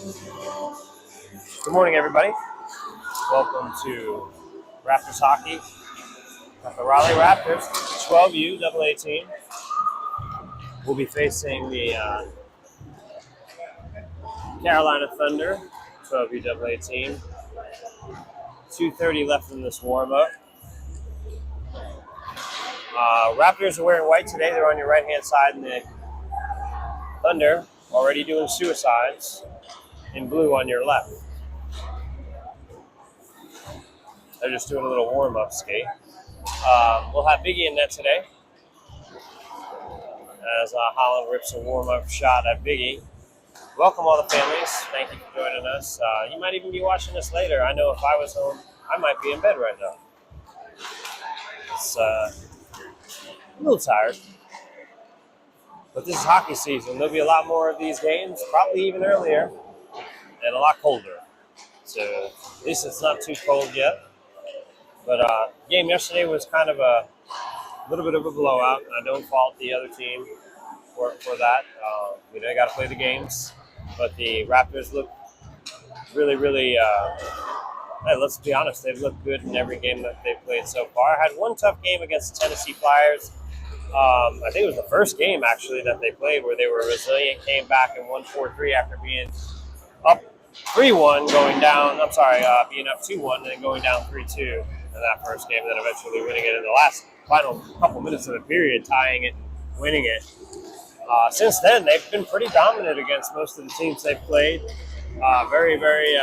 Good morning, everybody. Welcome to Raptors hockey. Got the Raleigh Raptors, 12U AA team. We'll be facing the Carolina Thunder, 12U AA team. 2:30 left in this warm-up. Raptors are wearing white today. They're on your right-hand side, and the Thunder already doing suicides in blue on your left. They're just doing a little warm-up skate. We'll have Biggie in net today as Holland rips a warm-up shot at Biggie. Welcome all the families. Thank you for joining us. You might even be watching this later. I know if I was home, I might be in bed right now. It's a little tired. But this is hockey season. There'll be a lot more of these games, probably even earlier, and a lot colder. So at least it's not too cold yet. But the game yesterday was kind of a little bit of a blowout. I don't fault the other team for that. They got to play the games. But the Raptors look really, really, hey, let's be honest, they've looked good in every game that they've played so far. I had one tough game against the Tennessee Flyers. I think it was the first game, actually, that they played where they were resilient, came back and won 4-3 after being up 3-1, being up 2-1, and then going down 3-2 in that first game, and then eventually winning it in the last final couple minutes of the period, tying it and winning it. Since then, they've been pretty dominant against most of the teams they've played. Very, very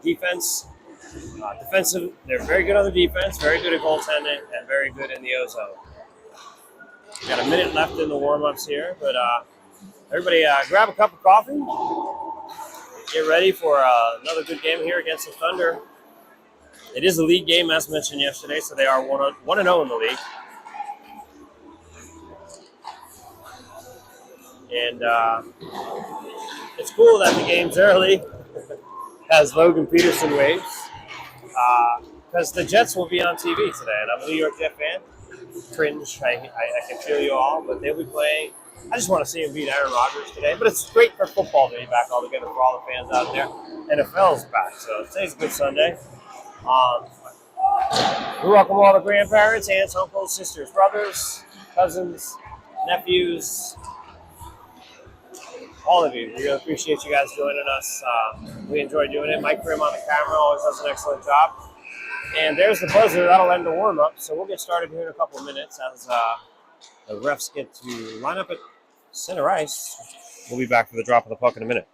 defensive. They're very good on the defense, very good at goaltending, and very good in the ozone. We got a minute left in the warm-ups here, but everybody grab a cup of coffee. Get ready for another good game here against the Thunder. It is a league game, as mentioned yesterday, so they are 1-0 in the league. And it's cool that the game's early, as Logan Peterson waves, because the Jets will be on TV today, and I'm a New York Jet fan. Cringe, I can feel you all, but they'll be playing. I just want to see him beat Aaron Rodgers today, but it's great for football to be back all together for all the fans out there. NFL's back, so today's a good Sunday. We welcome all the grandparents, aunts, uncles, sisters, brothers, cousins, nephews, all of you. We really appreciate you guys joining us. We enjoy doing it. Mike Grimm on the camera always does an excellent job. And there's the buzzer. That'll end the warm-up. So we'll get started here in a couple of minutes as the refs get to line up at center ice. We'll be back for the drop of the puck in a minute.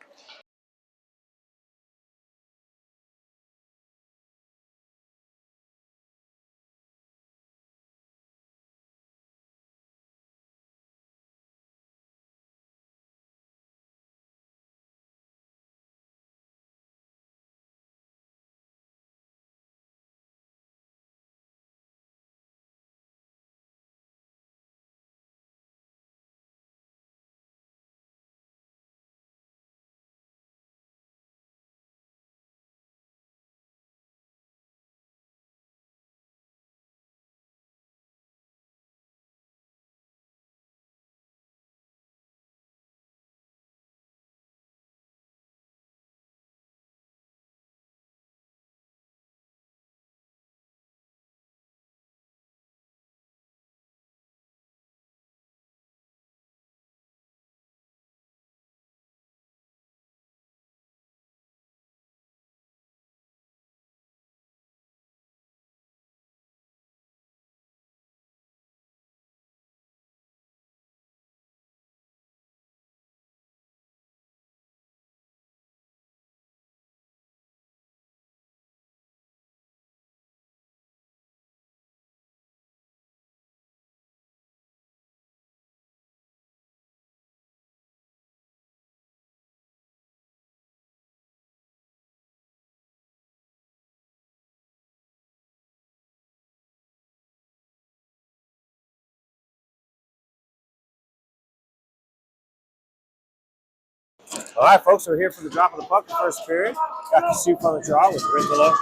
All right, folks, we're here for the drop of the puck, the first period. Got Kasuf on the draw with Rindala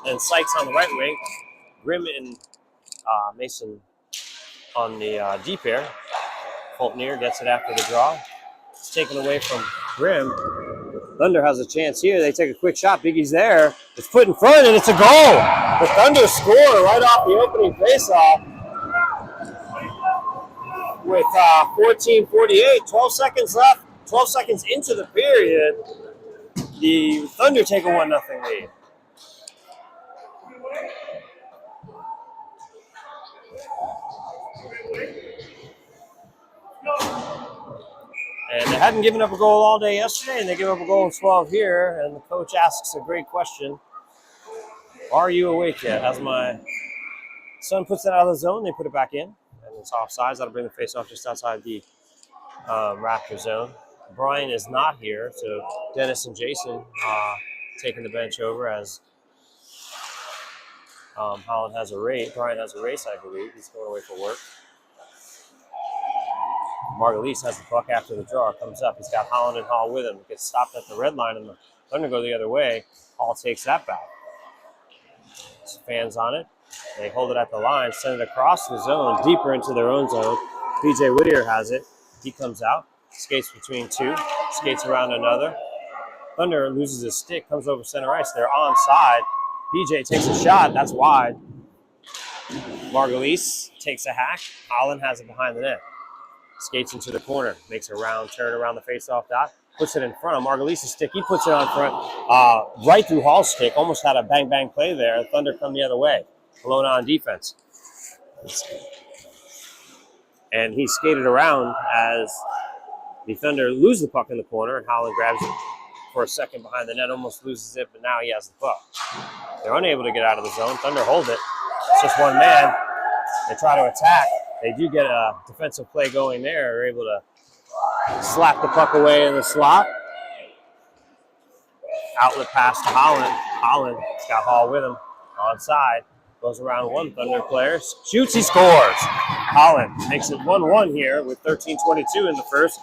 and Sykes on the right wing. Grimm and Mason on the D pair. Fultner gets it after the draw. It's taken away from Grimm. Thunder has a chance here. They take a quick shot. Biggie's there. It's put in front, and it's a goal. The Thunder score right off the opening faceoff with 14:48, 12 seconds left. 12 seconds into the period, the Thunder take a 1-0 lead. And they hadn't given up a goal all day yesterday, and they give up a goal in 12 here. And the coach asks a great question: are you awake yet? As my son puts it out of the zone, they put it back in, and it's offsides. That'll bring the face-off just outside the Raptor zone. Brian is not here, so Dennis and Jason taking the bench over as Holland has a race. Brian has a race, I believe. He's going away for work. Margulies has the puck after the draw. Comes up. He's got Holland and Hall with him. Gets stopped at the red line, and the Thunder go the other way. Hall takes that back. There's fans on it. They hold it at the line, send it across the zone, deeper into their own zone. PJ Whittier has it. He comes out, skates between two, skates around another. Thunder loses his stick, comes over center ice. They're onside. PJ takes a shot. That's wide. Margulies takes a hack. Holland has it behind the net. Skates into the corner, makes a round turn around the face-off dot, puts it in front of Margulies' stick. He puts it on front, right through Hall's stick. Almost had a bang-bang play there. Thunder come the other way, alone on defense. And he skated around as the Thunder lose the puck in the corner, and Holland grabs it for a second behind the net, almost loses it, but now he has the puck. They're unable to get out of the zone. Thunder hold it. It's just one man. They try to attack. They do get a defensive play going there. They're able to slap the puck away in the slot. Outlet pass to Holland. Holland's got Hall with him. Onside. Goes around one Thunder player. Shoots, he scores. Holland makes it 1-1 here with 13:22 in the first.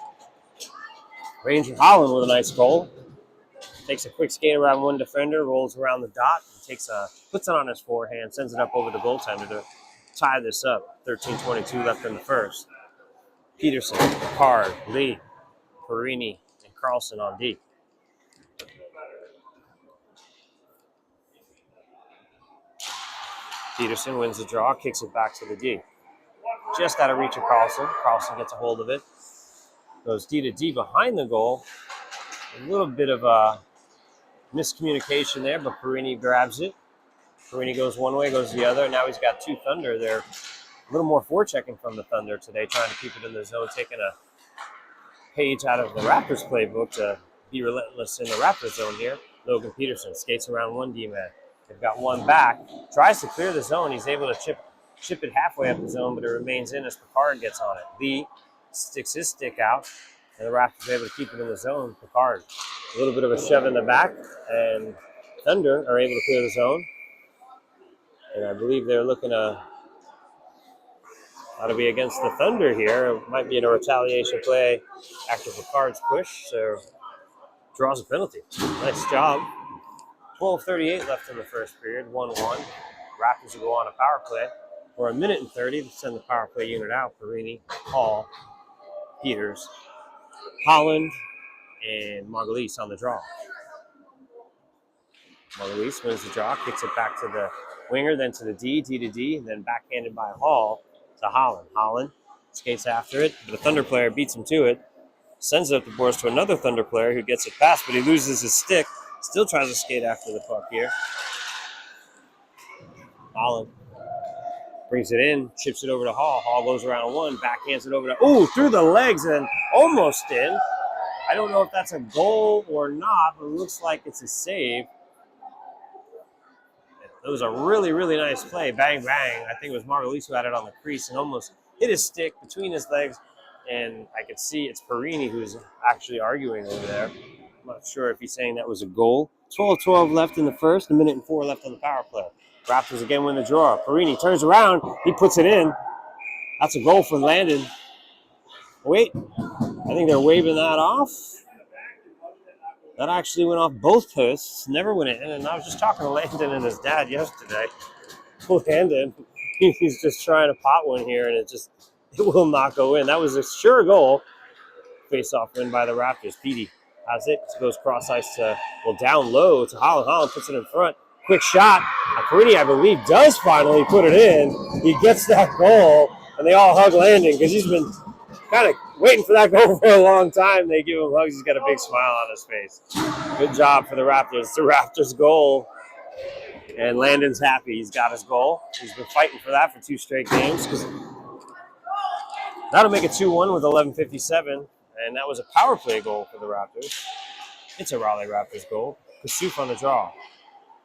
Ranger Holland with a nice goal. Takes a quick skate around one defender, rolls around the dot, and puts it on his forehand, sends it up over the goaltender to tie this up. 13:22 left in the first. Peterson, Card, Lee, Perini, and Carlson on D. Peterson wins the draw, kicks it back to the D. Just out of reach of Carlson. Carlson gets a hold of it. Goes D to D behind the goal. A little bit of a miscommunication there, but Perini grabs it. Perini goes one way, goes the other. Now he's got two Thunder. They're a little more forechecking from the Thunder today, trying to keep it in the zone, taking a page out of the Raptors playbook to be relentless in the Raptors zone here. Logan Peterson skates around one D-man. They've got one back. Tries to clear the zone. He's able to chip it halfway up the zone, but it remains in as Picard gets on it. Lee sticks his stick out, and the Raptors are able to keep it in the zone. Picard, a little bit of a shove in the back, and Thunder are able to clear the zone. And I believe they're looking to how to be against the Thunder here. It might be in a retaliation play after Picard's push, so draws a penalty. Nice job. 12:38 left in the first period, 1-1. Raptors will go on a power play for a minute and 30 to send the power play unit out. Perini, Hall, Peters, Holland, and Margulies on the draw. Margulies wins the draw, kicks it back to the winger, then to the D to D, and then backhanded by Hall to Holland. Holland skates after it, but the Thunder player beats him to it, sends it up the boards to another Thunder player who gets it past, but he loses his stick, still tries to skate after the puck here. Holland brings it in, chips it over to Hall. Hall goes around one, backhands it over to, through the legs and almost in. I don't know if that's a goal or not, but it looks like it's a save. It was a really, really nice play. Bang, bang. I think it was Margulies who had it on the crease and almost hit his stick between his legs. And I could see it's Perini who's actually arguing over there. I'm not sure if he's saying that was a goal. 12:12 left in the first, a minute and 4 left on the power play. Raptors again win the draw. Perini turns around. He puts it in. That's a goal for Landon. Wait. I think they're waving that off. That actually went off both posts. Never went in. And I was just talking to Landon and his dad yesterday. Landon, he's just trying to pot one here, and it will not go in. That was a sure goal. Face-off win by the Raptors. Petey Has it, goes cross ice to, well, down low to Holland. Holland puts it in front. Quick shot. Perini, I believe, does finally put it in. He gets that goal, and they all hug Landon because he's been kind of waiting for that goal for a long time. They give him hugs. He's got a big smile on his face. Good job for the Raptors. It's the Raptors' goal, and Landon's happy. He's got his goal. He's been fighting for that for 2 straight games. That'll make it 2-1 with 11:57, and that was a power play goal for the Raptors. It's a Raleigh Raptors goal. Kasuf on the draw.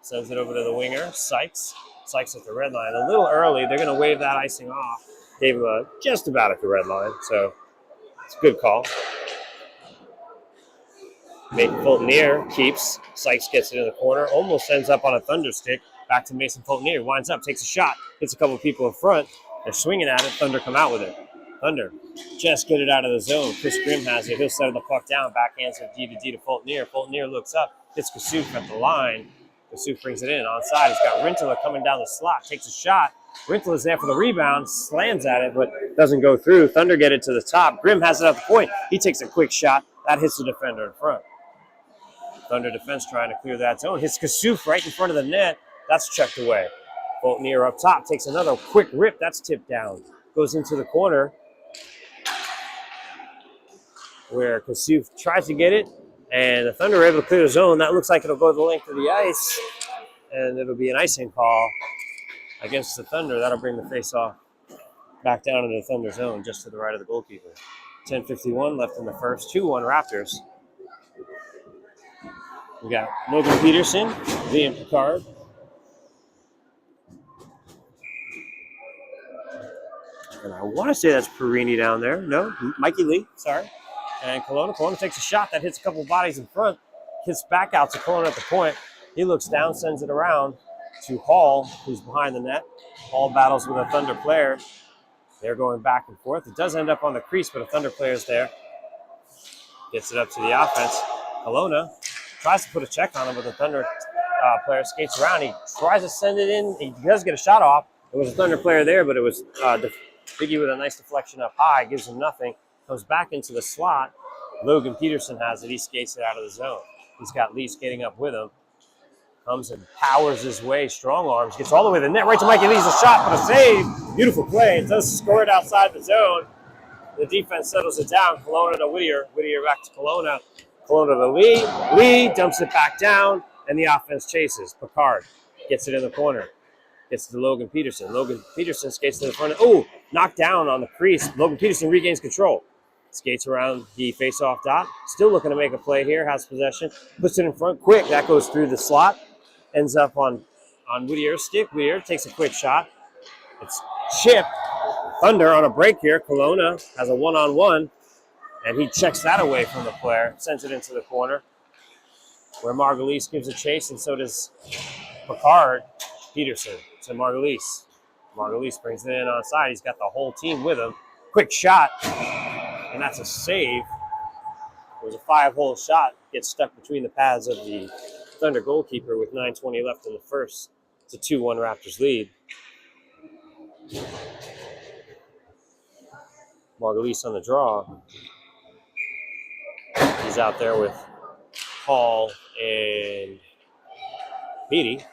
Sends it over to the winger, Sykes. Sykes at the red line. A little early. They're going to wave that icing off. Gave him just about at the red line, so it's a good call. Mason Fultonier keeps. Sykes gets it in the corner. Almost ends up on a Thunder stick. Back to Mason Fultonier. Winds up, takes a shot. Hits a couple of people in front. They're swinging at it. Thunder come out with it. Thunder just get it out of the zone. Chris Grimm has it. He'll settle the puck down. Backhands it D to Fultonier. Fultonier looks up. Hits Kasuf at the line. Kasuf brings it in. Onside. He's got Rintala coming down the slot. Takes a shot. Rintala's there for the rebound. Slams at it, but doesn't go through. Thunder get it to the top. Grimm has it at the point. He takes a quick shot. That hits the defender in front. Thunder defense trying to clear that zone. Hits Kasuf right in front of the net. That's checked away. Fultonier up top. Takes another quick rip. That's tipped down. Goes into the corner, where Kasuf tries to get it, and the Thunder are able to clear the zone. That looks like it'll go the length of the ice, and it'll be an icing call against the Thunder. That'll bring the face-off back down into the Thunder zone, just to the right of the goalkeeper. 10:51 left in the first. 2-1 Raptors. We got Logan Peterson, Liam Picard. And I want to say that's Perini down there. No, Mikey Lee, sorry. And Kelowna. Kelowna takes a shot that hits a couple of bodies in front. Hits back out to Kelowna at the point. He looks down, sends it around to Hall, who's behind the net. Hall battles with a Thunder player. They're going back and forth. It does end up on the crease, but a Thunder player's there. Gets it up to the offense. Kelowna tries to put a check on him, but the Thunder player skates around. He tries to send it in. He does get a shot off. There was a Thunder player there, but it was Biggie with a nice deflection up high. Gives him nothing. Comes back into the slot. Logan Peterson has it. He skates it out of the zone. He's got Lee skating up with him. Comes and powers his way. Strong arms. Gets all the way to the net. Right to Mikey Lee's a shot, but a save. Beautiful play. It does score it outside the zone. The defense settles it down. Kelowna to Whittier. Whittier back to Kelowna. Kelowna to Lee. Lee dumps it back down, and the offense chases. Picard gets it in the corner. Gets to Logan Peterson. Logan Peterson skates to the front. Oh, knocked down on the crease. Logan Peterson regains control. Skates around the face-off dot. Still looking to make a play here. Has possession. Puts it in front quick. That goes through the slot. Ends up on Whittier's stick. Whittier takes a quick shot. It's chipped. Thunder on a break here. Kelowna has a one-on-one. And he checks that away from the player. Sends it into the corner, where Margulies gives a chase, and so does Picard. Peterson to Margulies. Margulies brings it in on side. He's got the whole team with him. Quick shot, and that's a save. It was a 5-hole shot. Gets stuck between the pads of the Thunder goalkeeper with 9:20 left in the first. It's a 2-1 Raptors lead. Margulies on the draw. He's out there with Hall and Beatty.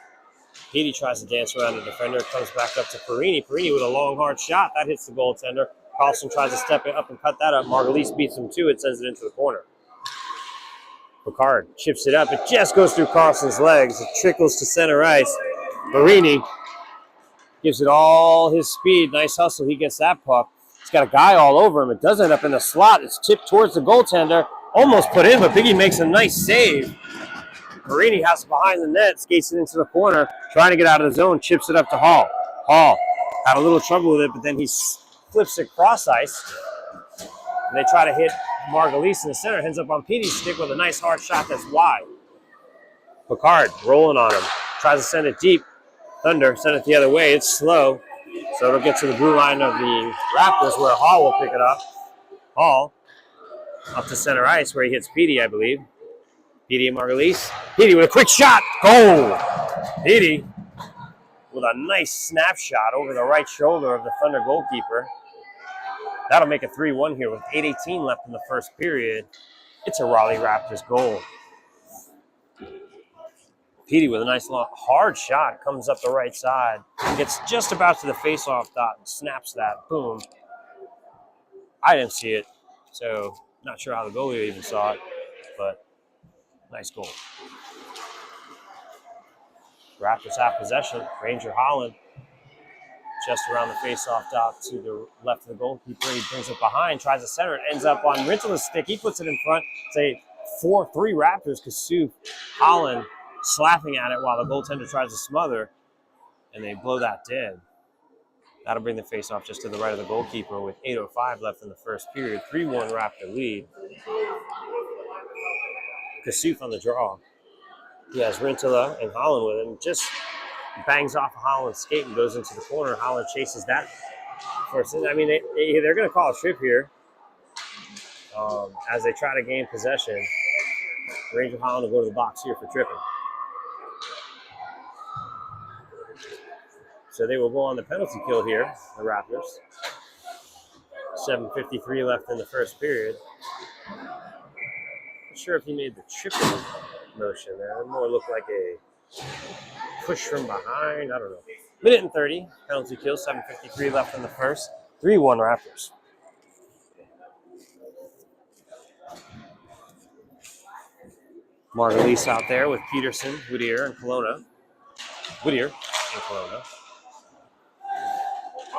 Beatty tries to dance around the defender. Comes back up to Perini. Perini with a long, hard shot. That hits the goaltender. Carlson tries to step it up and cut that up. Margulies beats him too. It sends it into the corner. Picard chips it up. It just goes through Carlson's legs. It trickles to center ice. Perini gives it all his speed. Nice hustle. He gets that puck. He's got a guy all over him. It does end up in the slot. It's tipped towards the goaltender. Almost put in, but Biggie makes a nice save. Perini has it behind the net, skates it into the corner, trying to get out of the zone, chips it up to Hall. Hall had a little trouble with it, but then he flips it cross ice. And they try to hit Margulies in the center. Ends up on Petey's stick with a nice hard shot that's wide. Picard rolling on him. Tries to send it deep. Thunder send it the other way. It's slow. So it'll get to the blue line of the Raptors where Hall will pick it up. Hall up to center ice where he hits Petey, I believe. Petey and Margulies. Petey with a quick shot. Goal! Petey with a nice snapshot over the right shoulder of the Thunder goalkeeper. That'll make it 3-1 here with 8:18 left in the first period. It's a Raleigh Raptors goal. Petey with a nice long, hard shot, comes up the right side, gets just about to the face-off dot and snaps that. Boom. I didn't see it, so not sure how the goalie even saw it, but nice goal. Raptors have possession. Ranger Holland just around the face-off dot to the left of the goalkeeper. He brings it behind, tries to center it, ends up on Rintela's stick. He puts it in front. It's a 4-3 Raptors. Kasuf, Holland slapping at it while the goaltender tries to smother, and they blow that dead. That'll bring the face-off just to the right of the goalkeeper with 8:05 left in the first period. 3-1 Raptor lead. Kasuf on the draw. He has Rintela and Holland with him. Just bangs off of Holland's skate and goes into the corner. Holland chases that first. I mean, they're going to call a trip here as they try to gain possession. Ranger Holland will go to the box here for tripping. So they will go on the penalty kill here, the Raptors. 7:53 left in the first period. Not sure if he made the tripping motion there. It more looked like a push from behind. I don't know. Minute and 30. Penalty kill. 7:53 left in the first. 3-1 Raptors. Margulies out there with Peterson, Whittier, and Kelowna.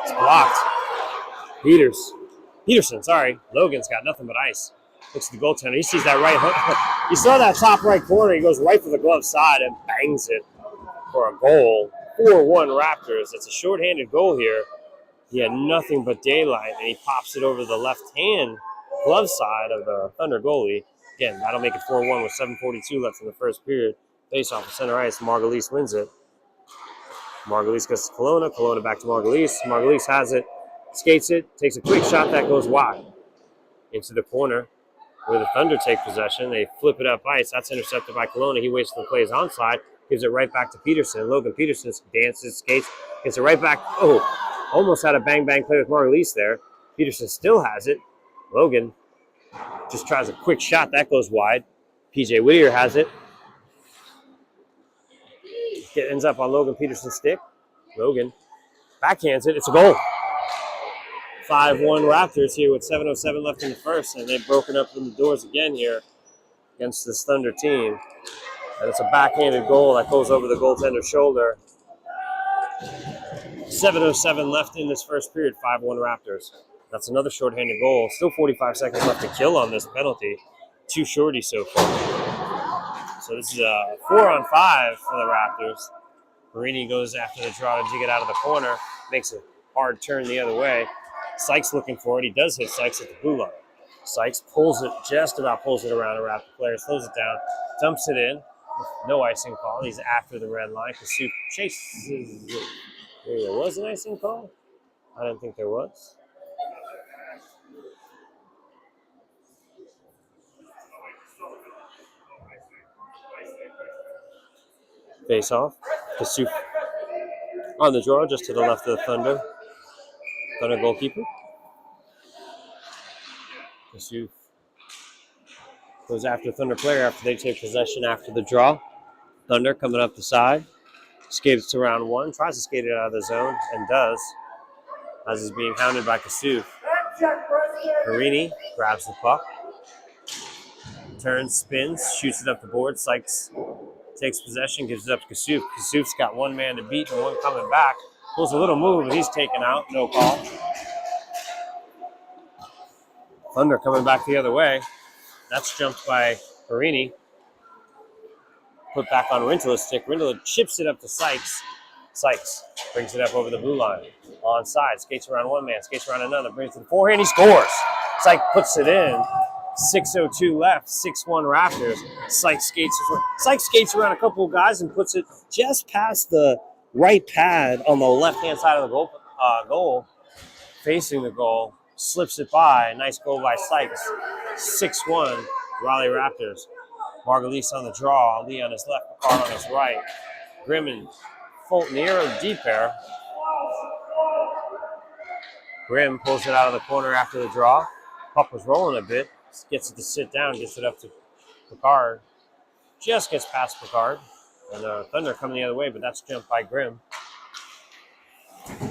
It's blocked. Peterson, sorry. Logan's got nothing but ice. Looks at the goaltender. He sees that right hook. You saw that top right corner. He goes right for the glove side and bangs it for a goal. 4-1 Raptors. It's a shorthanded goal here. He had nothing but daylight, and he pops it over the left-hand glove side of the Thunder goalie. Again, that'll make it 4-1 with 7:42 left in the first period. Face off the center ice. Margulies wins it. Margulies goes to Kelowna. Kelowna back to Margulies. Margulies has it, skates it, takes a quick shot that goes wide into the corner where the Thunder take possession. They flip it up ice. That's intercepted by Kelowna. He waits for the plays onside, gives it right back to Peterson. Logan Peterson dances, skates, gets it right back. Oh, almost had a bang-bang play with Margulies there. Peterson still has it. Logan just tries a quick shot. That goes wide. PJ Whittier has it. It ends up on Logan Peterson's stick. Logan backhands it. It's a goal. 5-1 Raptors here with 7:07 left in the first, and they've broken up from the doors again here against this Thunder team. And it's a backhanded goal that goes over the goaltender's shoulder. 7:07 left in this first period, 5-1 Raptors. That's another shorthanded goal. Still 45 seconds left to kill on this penalty. 2 shorties so far. So this is a 4-on-5 for the Raptors. Marini goes after the draw to dig it out of the corner. Makes a hard turn the other way. Sykes looking for it. He does hit Sykes at the blue line. Sykes just about pulls it around a Raptor player, slows it down, dumps it in. No icing call. He's after the red line. Kasuf chases it. There was an icing call? I didn't think there was. Face off. Kasuf on the draw, just to the left of the Thunder. Thunder goalkeeper. Kasuf goes after Thunder player after they take possession after the draw. Thunder coming up the side. Skates to round one. Tries to skate it out of the zone and does. As he's being hounded by Kasuf. Marini grabs the puck. Turns, spins, shoots it up the board. Sykes takes possession, gives it up to Kasuf. Kasuf's got one man to beat and one coming back. Pulls a little move, and he's taken out. No call. Thunder coming back the other way. That's jumped by Marini. Put back on Rintela's stick. Rintela chips it up to Sykes. Sykes brings it up over the blue line. Onside, skates around one man, skates around another, brings it to the forehand. He scores. Sykes puts it in. 6:02 left, 6-1 Raptors. Sykes skates around a couple of guys and puts it just past the right pad on the left-hand side of the goal, facing the goal. Slips it by. Nice goal by Sykes. 6-1 Raleigh Raptors. Margulies on the draw. Lee on his left, Picard on his right. Grimm and Fulton deep pair. Grimm pulls it out of the corner after the draw. Puck was rolling a bit. Gets it to sit down, gets it up to Picard. Just gets past Picard. And Thunder coming the other way, but that's jumped by Grimm.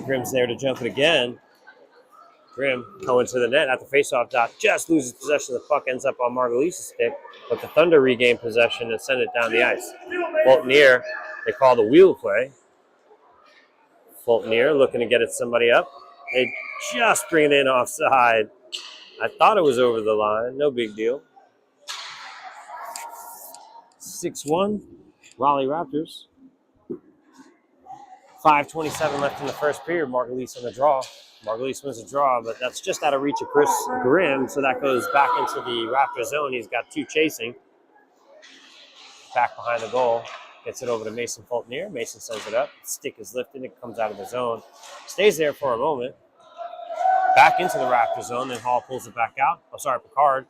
Grimm's there to jump it again. Grimm going to the net at the faceoff dot. Just loses possession. The puck ends up on Margulies' stick, but the Thunder regain possession and send it down the ice. Fultonier, they call the wheel play. Fultonier looking to get it somebody up. They just bring it in offside. I thought it was over the line. No big deal. 6-1, Raleigh Raptors. 5:27 left in the first period. Margulies on the draw. Margulies wins the draw, but that's just out of reach of Chris Grimm, so that goes back into the Raptor zone. He's got 2 chasing. Back behind the goal. Gets it over to Mason Fultonier. Mason sends it up. Stick is lifted. It comes out of the zone. Stays there for a moment. Back into the Raptor zone. Then Hall pulls it back out. Oh, sorry, Picard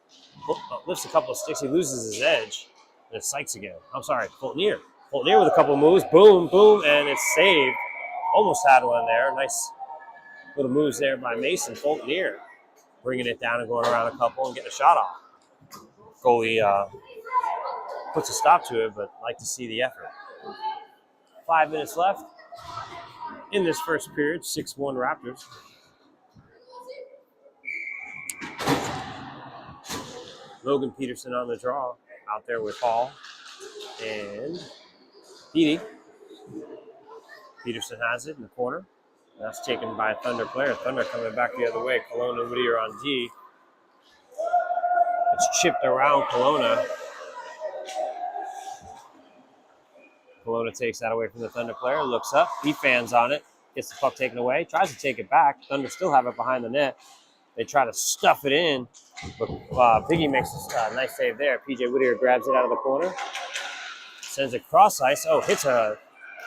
lifts a couple of sticks. He loses his edge. And it's Sykes again. I'm sorry, Fultonier. Fultonier with a couple of moves. Boom, boom, and it's saved. Almost had one there. Nice little moves there by Mason Fultonier. Bringing it down and going around a couple and getting a shot off. Goalie puts a stop to it, but like to see the effort. 5 minutes left in this first period. 6-1 Raptors. Logan Peterson on the draw out there with Hall and Petey. Peterson has it in the corner. That's taken by a Thunder player. Thunder coming back the other way. Kelowna and Whittier on D. It's chipped around Kelowna. Kelowna takes that away from the Thunder player. Looks up. He fans on it. Gets the puck taken away. Tries to take it back. Thunder still have it behind the net. They try to stuff it in. But Biggie makes a nice save there. PJ Whittier grabs it out of the corner. Sends it cross ice. Oh, hits a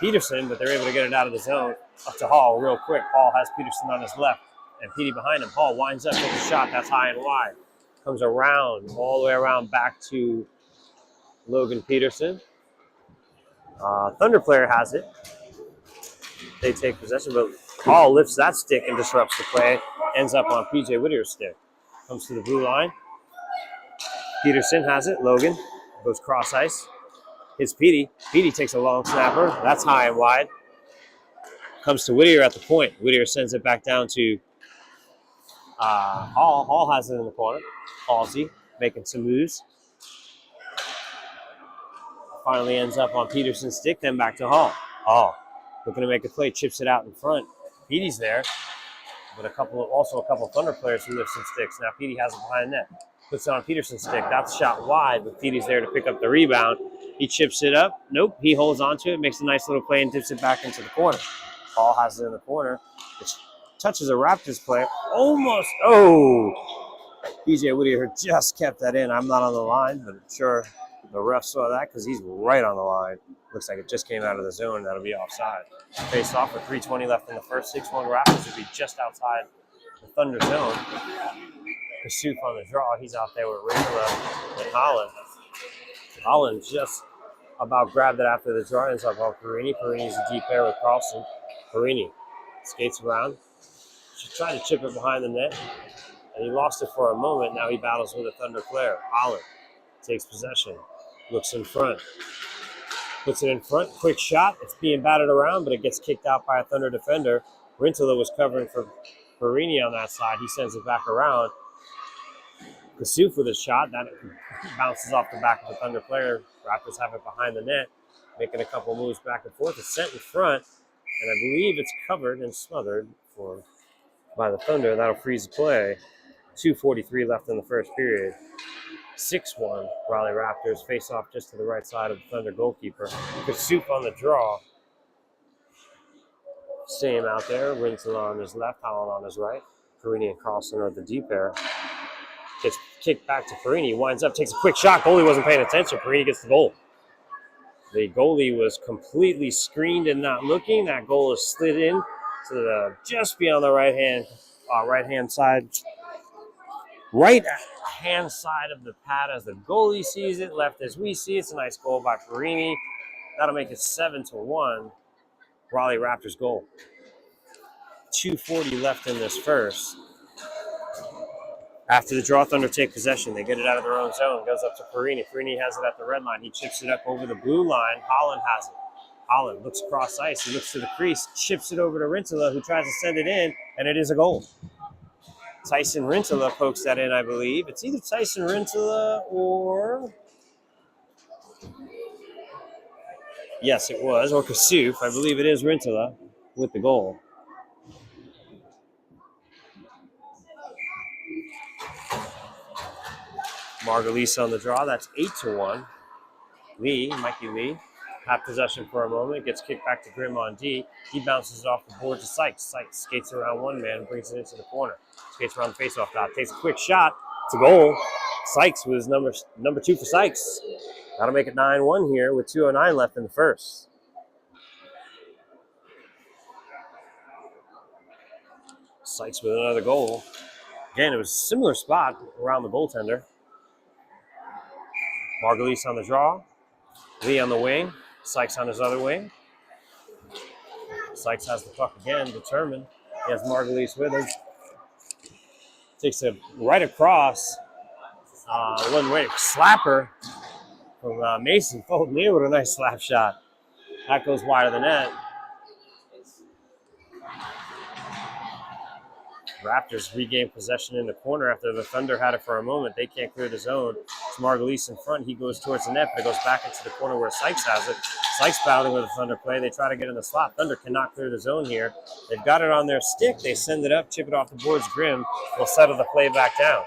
Peterson, but they're able to get it out of the zone. Up to Hall real quick. Hall has Peterson on his left. And Petey behind him. Hall winds up, takes a shot. That's high and wide. Comes around, all the way around back to Logan Peterson. Thunder player has it. They take possession, but Hall lifts that stick and disrupts the play. Ends up on PJ Whittier's stick. Comes to the blue line. Peterson has it. Logan goes cross ice. Hits Petey. Petey takes a long snapper. That's high and wide. Comes to Whittier at the point. Whittier sends it back down to Hall. Hall has it in the corner. Halsey making some moves. Finally ends up on Peterson's stick, then back to Hall. Hall looking to make a play, chips it out in front. Petey's there, but also a couple of Thunder players who lift some sticks. Now Petey has it behind the net. Puts it on Peterson's stick. That's shot wide, but Petey's there to pick up the rebound. He chips it up. Nope, he holds onto it, makes a nice little play, and dips it back into the corner. Hall has it in the corner. It touches a Raptors player. Almost. Oh! PJ Whittier just kept that in. I'm not on the line, but I'm sure the ref saw that because he's right on the line. Looks like it just came out of the zone. That'll be offside. Faced off with 3:20 left in the first. 6-1 Raptors would be just outside the Thunder zone. Kasuf on the draw. He's out there with Rachel and Holland. Holland just about grabbed it after the draw. Ends up on Perini. Perini's a deep pair with Carlson. Perini skates around. She tried to chip it behind the net, and he lost it for a moment. Now he battles with a Thunder player. Holland takes possession. Looks in front. Puts it in front. Quick shot. It's being batted around, but it gets kicked out by a Thunder defender. Rintala was covering for Perini on that side. He sends it back around. Kasuf with a shot. That bounces off the back of the Thunder player. Raptors have it behind the net. Making a couple moves back and forth. It's sent in front. And I believe it's covered and smothered by the Thunder. That'll freeze the play. 2:43 left in the first period. 6-1 Raleigh Raptors. Face off just to the right side of the Thunder goalkeeper. Kasuf on the draw. Same out there. Rintala on his left, Holland on his right. Perini and Carlson are the deep pair. Gets kicked back to Perini. Winds up, takes a quick shot. Goalie wasn't paying attention. Perini gets the goal. The goalie was completely screened and not looking. That goal is slid in to the just beyond the right hand side of the pad as the goalie sees it. Left as we see. It's a nice goal by Perini. That'll make it 7-1. Raleigh Raptors goal. 2:40 left in this first. After the draw, Thunder take possession. They get it out of their own zone. Goes up to Perini. Perini has it at the red line. He chips it up over the blue line. Holland has it. Holland looks across ice. He looks to the crease, chips it over to Rintala, who tries to send it in, and it is a goal. Tyson Rintala pokes that in, I believe. It's either Tyson Rintala or... Yes, it was. Or Kasuf. I believe it is Rintala with the goal. Margulies on the draw. That's 8-1. Mikey Lee, have possession for a moment, gets kicked back to Grimm on D. He bounces it off the board to Sykes. Sykes skates around one man, brings it into the corner. Skates around the faceoff dot, takes a quick shot. It's a goal. Sykes was number 2 for Sykes. That'll make it 9-1 here with 2:09 left in the first. Sykes with another goal. Again, it was a similar spot around the goaltender. Margulies on the draw. Lee on the wing. Sykes on his other wing. Sykes has the puck again, determined. He has Margulies with him. Takes it right across. One way slapper from Mason. Followed me with a nice slap shot. That goes wide of the net. Raptors regain possession in the corner after the Thunder had it for a moment. They can't clear the zone. It's Margulies in front. He goes towards the net, but it goes back into the corner where Sykes has it. Sykes battling with the Thunder play. They try to get in the slot. Thunder cannot clear the zone here. They've got it on their stick. They send it up, chip it off the boards. Grimm will settle the play back down.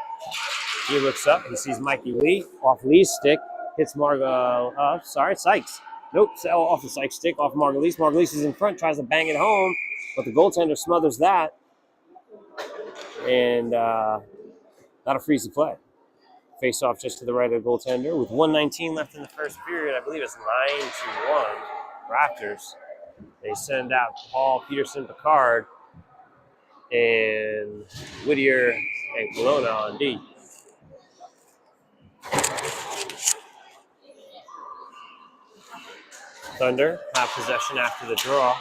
He looks up. He sees Mikey Lee off Lee's stick. Hits Sykes. Nope, off the Sykes stick, off Margulies. Margulies is in front, tries to bang it home, but the goaltender smothers that. And that'll freeze the play. Face off just to the right of the goaltender. With 1:19 left in the first period, I believe it's 9-1 Raptors. They send out Paul, Peterson, Picard, and Whittier and Kelowna on D. Thunder have possession after the draw.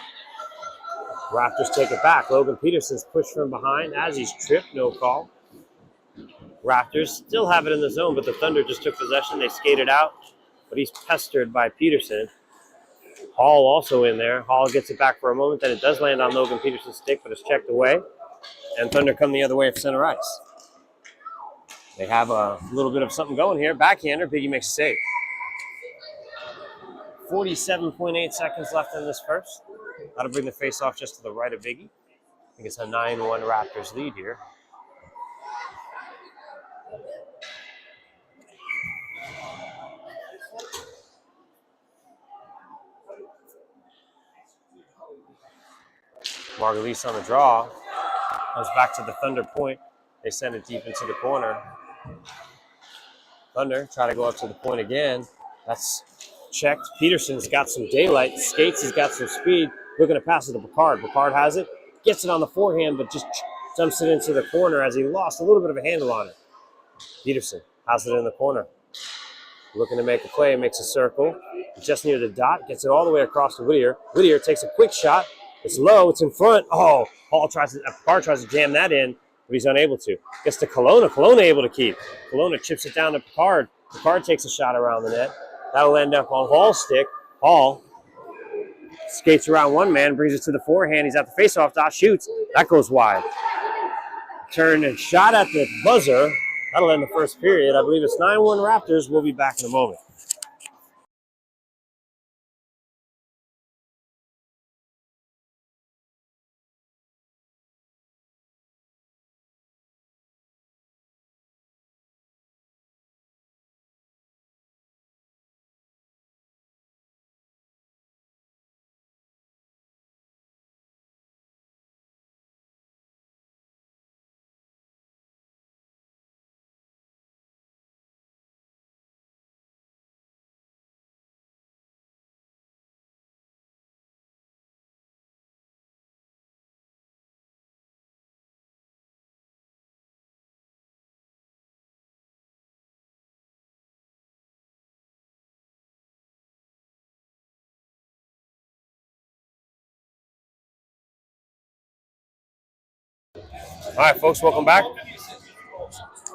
Raptors take it back. Logan Peterson's pushed from behind as he's tripped, no call. Raptors still have it in the zone, but the Thunder just took possession. They skated out, but he's pestered by Peterson. Hall also in there. Hall gets it back for a moment, then it does land on Logan Peterson's stick, but it's checked away. And Thunder come the other way of center ice. They have a little bit of something going here. Backhander, Biggie makes a save. 47.8 seconds left in this first. That'll bring the face-off just to the right of Biggie. I think it's a 9-1 Raptors lead here. Margulies on the draw. Comes back to the Thunder point. They send it deep into the corner. Thunder try to go up to the point again. That's checked. Peterson's got some daylight. Skates, he's got some speed. Looking to pass it to Picard. Picard has it. Gets it on the forehand, but just dumps it into the corner as he lost a little bit of a handle on it. Peterson has it in the corner. Looking to make a play, makes a circle. Just near the dot. Gets it all the way across to Whittier. Whittier takes a quick shot. It's low. It's in front. Oh, Picard tries to jam that in, but he's unable to. Gets to Kelowna. Kelowna able to keep. Kelowna chips it down to Picard. Picard takes a shot around the net. That'll end up on Hall's stick. Hall skates around one man, brings it to the forehand. He's at the faceoff dot, shoots. That goes wide. Turn and shot at the buzzer. That'll end the first period. I believe it's 9-1 Raptors. We'll be back in a moment. All right, folks, welcome back.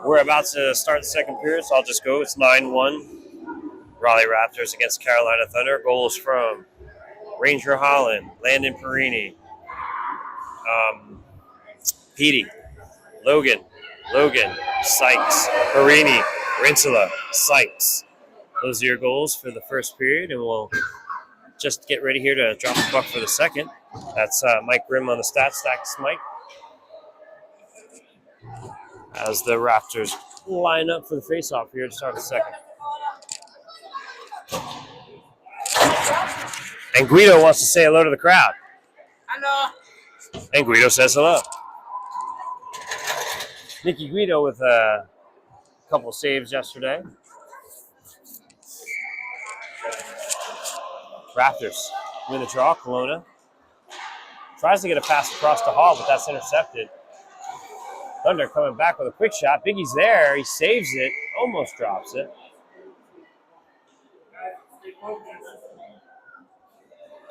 We're about to start the second period, so I'll just go. It's 9-1. Raleigh Raptors against Carolina Thunder. Goals from Ranger Holland, Landon Perini, Petey, Logan, Sykes, Perini, Rinsula, Sykes. Those are your goals for the first period, and we'll just get ready here to drop the puck for the second. That's Mike Grimm on the stats. Stacks Mike. As the Raptors line up for the face-off here to start the second. And Guido wants to say hello to the crowd. Hello. And Guido says hello. Nicky Guido with a couple saves yesterday. Raptors win the draw. Kelowna tries to get a pass across the hall, but that's intercepted. Thunder coming back with a quick shot. Biggie's there. He saves it. Almost drops it.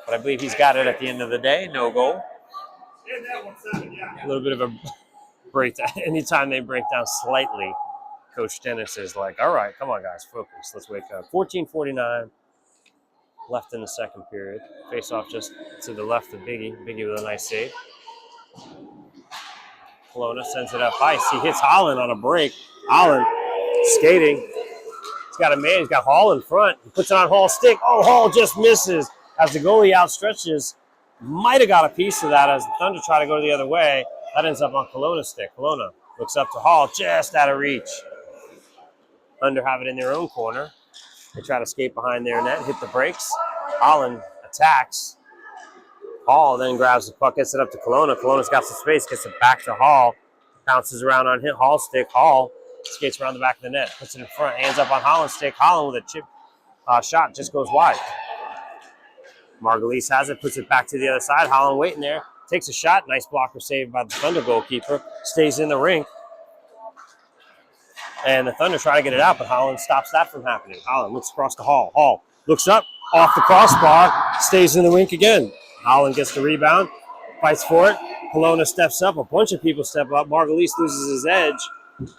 But I believe he's got it at the end of the day. No goal. A little bit of a breakdown. Anytime they break down slightly, Coach Dennis is like, all right, come on, guys, focus. Let's wake up. 14:49 left in the second period. Face off just to the left of Biggie. Biggie with a nice save. Kelowna sends it up ice. He hits Holland on a break. Holland skating. He's got a man. He's got Hall in front. He puts it on Hall's stick. Oh, Hall just misses as the goalie outstretches. Might have got a piece of that as the Thunder try to go the other way. That ends up on Kelowna's stick. Kelowna looks up to Hall, just out of reach. Thunder have it in their own corner. They try to skate behind their net, hit the brakes. Holland attacks. Hall then grabs the puck, gets it up to Kelowna. Kelowna's got some space, gets it back to Hall. Bounces around on Hall's stick. Hall skates around the back of the net, puts it in front, hands up on Holland's stick. Holland with a chip shot just goes wide. Margulies has it, puts it back to the other side. Holland waiting there, takes a shot. Nice blocker save by the Thunder goalkeeper. Stays in the rink. And the Thunder try to get it out, but Holland stops that from happening. Holland looks across the Hall. Hall looks up, off the crossbar, stays in the rink again. Holland gets the rebound, fights for it. Kelowna steps up. A bunch of people step up. Margulies loses his edge.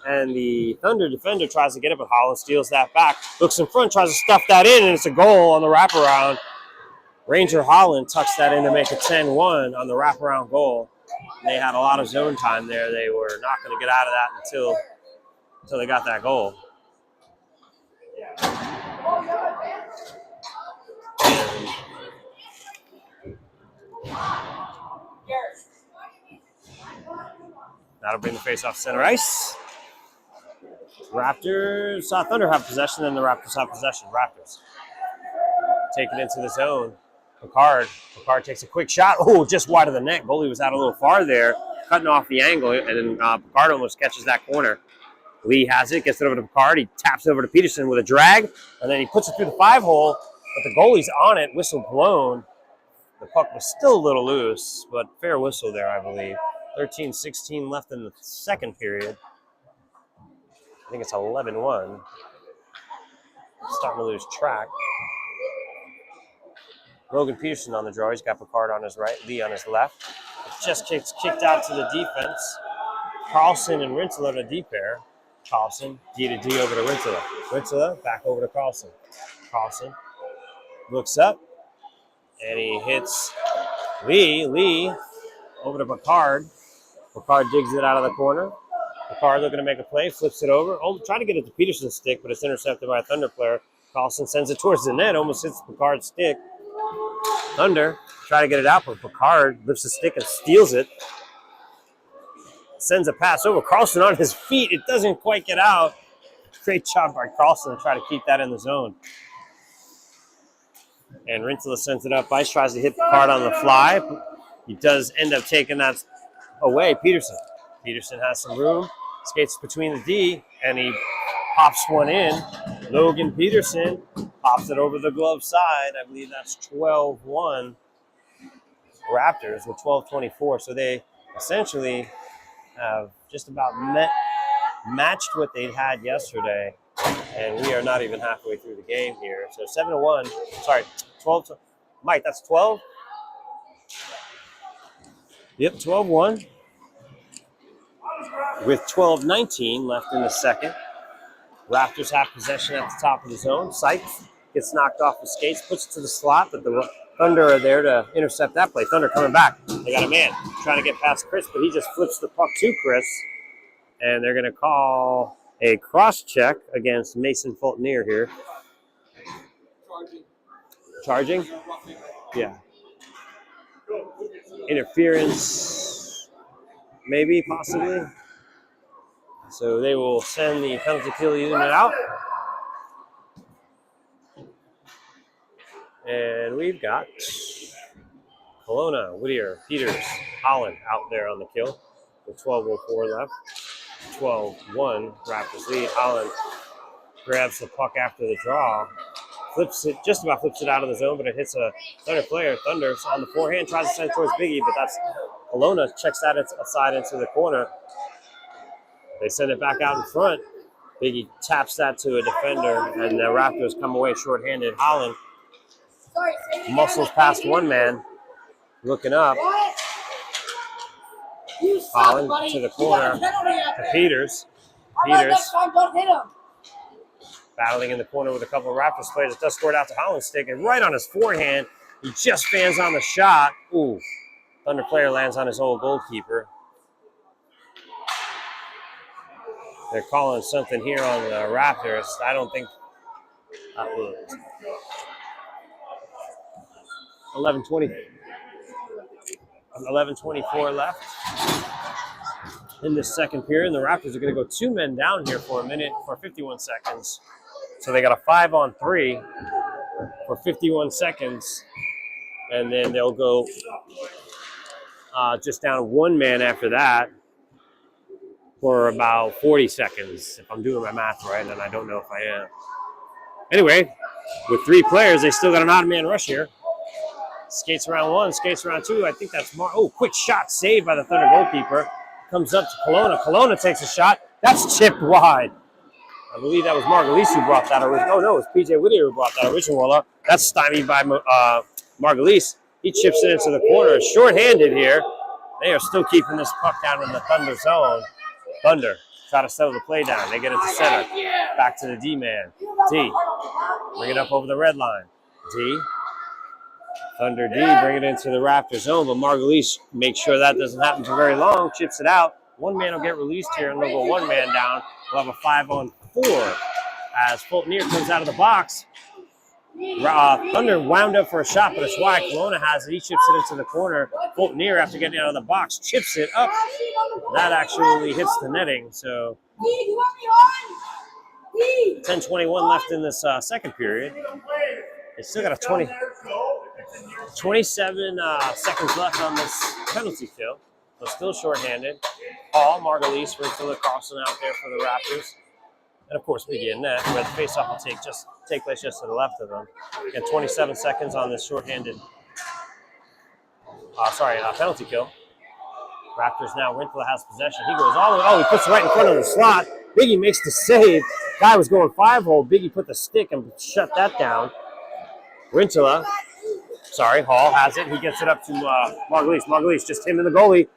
And the Thunder defender tries to get it, but Holland steals that back. Looks in front, tries to stuff that in, and it's a goal on the wraparound. Ranger Holland tucks that in to make it 10-1 on the wraparound goal. They had a lot of zone time there. They were not going to get out of that until they got that goal. That'll bring the face-off center ice. Raptors, Thunder have possession, and the Raptors have possession. Raptors take it into the zone. Picard takes a quick shot. Oh, just wide of the net. Goalie was out a little far there, cutting off the angle, and then Picard almost catches that corner. Lee has it, gets it over to Picard. He taps it over to Peterson with a drag, and then he puts it through the 5-hole, but the goalie's on it, whistle blown. The puck was still a little loose, but fair whistle there, I believe. 13-16 left in the second period. I think it's 11-1. Starting to lose track. Logan Peterson on the draw. He's got Picard on his right, Lee on his left. It just gets kicked out to the defense. Carlson and Rinsula to D pair. Carlson, D to D over to Rinsula. Rinsula back over to Carlson. Carlson looks up, and he hits Lee. Lee over to Picard. Picard digs it out of the corner. Picard looking to make a play, flips it over. Trying to get it to Peterson's stick, but it's intercepted by a Thunder player. Carlson sends it towards the net, almost hits Picard's stick. Thunder try to get it out, but Picard lifts the stick and steals it. Sends a pass over. Carlson on his feet. It doesn't quite get out. Great job by Carlson to try to keep that in the zone. And Rinsula sends it up ice, tries to hit Picard on the fly. He does end up taking that away. Peterson has some room, skates between the D, and he pops one in. Logan Peterson pops it over the glove side. I believe that's 12-1 Raptors with 12:24. So they essentially have just about matched what they had yesterday. And we are not even halfway through the game here. So 7-1. Sorry, 12. Mike, that's 12? Yep, 12-1. with 12:19 left in the second. Raptors have possession at the top of the zone. Sykes gets knocked off the skates, puts it to the slot, but the Thunder are there to intercept that play. Thunder coming back. They got a man trying to get past Chris, but he just flips the puck to Chris. And they're going to call a cross check against Mason Fultonier here. Charging? Yeah. Interference, maybe, possibly. So they will send the penalty kill unit out. And we've got Kelowna, Whittier, Peters, Holland out there on the kill with 12:04 left. 12-1, Raptors lead. Holland grabs the puck after the draw. Just about flips it out of the zone, but it hits a Thunder player. Thunder's on the forehand, tries to send it towards Biggie, but that's Kelowna checks that aside into the corner. They send it back out in front. Biggie taps that to a defender, and the Raptors come away shorthanded. Holland muscles past one man, looking up. Holland to the corner to Peters. Peters battling in the corner with a couple of Raptors players. It does score it out to Holland, sticking right on his forehand. He just fans on the shot. Ooh, Thunder player lands on his old goalkeeper. They're calling something here on the Raptors. I don't think. 11:24 left in this second period. And the Raptors are going to go two men down here for a minute for 51 seconds. So they got a 5-on-3 for 51 seconds. And then they'll go just down one man after that for about 40 seconds, if I'm doing my math right, and I don't know if I am. Anyway, with three players, they still got an odd man rush here. Skates around one, skates around two. I think that's quick shot saved by the Thunder goalkeeper. Comes up to Kelowna. Kelowna takes a shot. That's chipped wide. I believe that was Margulies who brought that original. Oh, no, it was PJ Whittier who brought that original roll up. That's stymied by Margulies. He chips it into the corner. Short-handed here. They are still keeping this puck down in the Thunder zone. Thunder try to settle the play down. They get it to center. Back to the D-man. D. Bring it up over the red line. D. Thunder D bring it into the Raptor zone, but Margulies makes sure that doesn't happen for very long. Chips it out. One man will get released here, and they'll go one man down. We'll have a 5-on-4 as Fultonier comes out of the box. Thunder wound up for a shot, but it's wide. Kelowna has it. He chips it into the corner. Fultonier, after getting out of the box, chips it up. That actually hits the netting. So 10:21 left in this second period. They still got a 27 seconds left on this penalty kill. But still shorthanded. Hall, Margulies, Rickler, Carlson out there for the Raptors. And of course, Biggie and net, where the faceoff will take place just to the left of them. Got 27 seconds on this shorthanded, penalty kill. Raptors now, Rickler has possession. He goes all the way, he puts it right in front of the slot. Biggie makes the save. Guy was going 5-hole. Biggie put the stick and shut that down. Hall has it. He gets it up to Margulies. Margulies, just him and the goalie.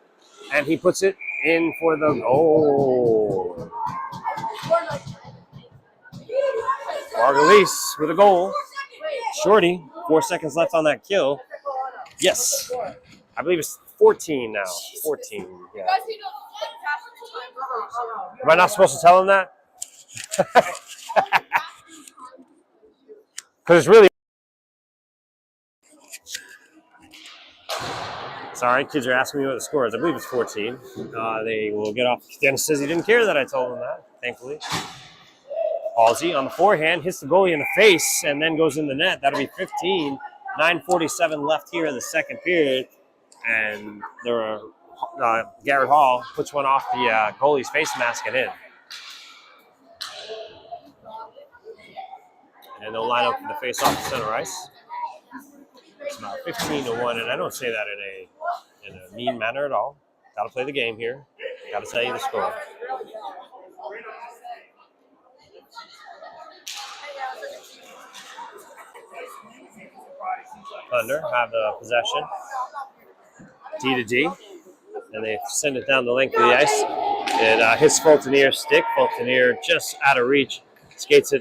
And he puts it in for the goal. Margulies with a goal. Shorty, 4 seconds left on that kill. Yes. I believe it's 14 now. 14, yeah. Am I not supposed to tell him that? Because it's really... Sorry, kids are asking me what the score is. I believe it's 14. They will get off. Dennis says he didn't care that I told him that, thankfully. Halsey on the forehand, hits the goalie in the face, and then goes in the net. That'll be 15. 9:47 left here in the second period. And Garrett Hall puts one off the goalie's face mask and in. And they'll line up for the face-off to center ice. It's about 15-1, and I don't say that in a mean manner at all. Got to play the game here. Got to tell you the score. Thunder have the possession. D to D, and they send it down the length of the ice. It hits Fultonier's stick. Fultonier just out of reach. Skates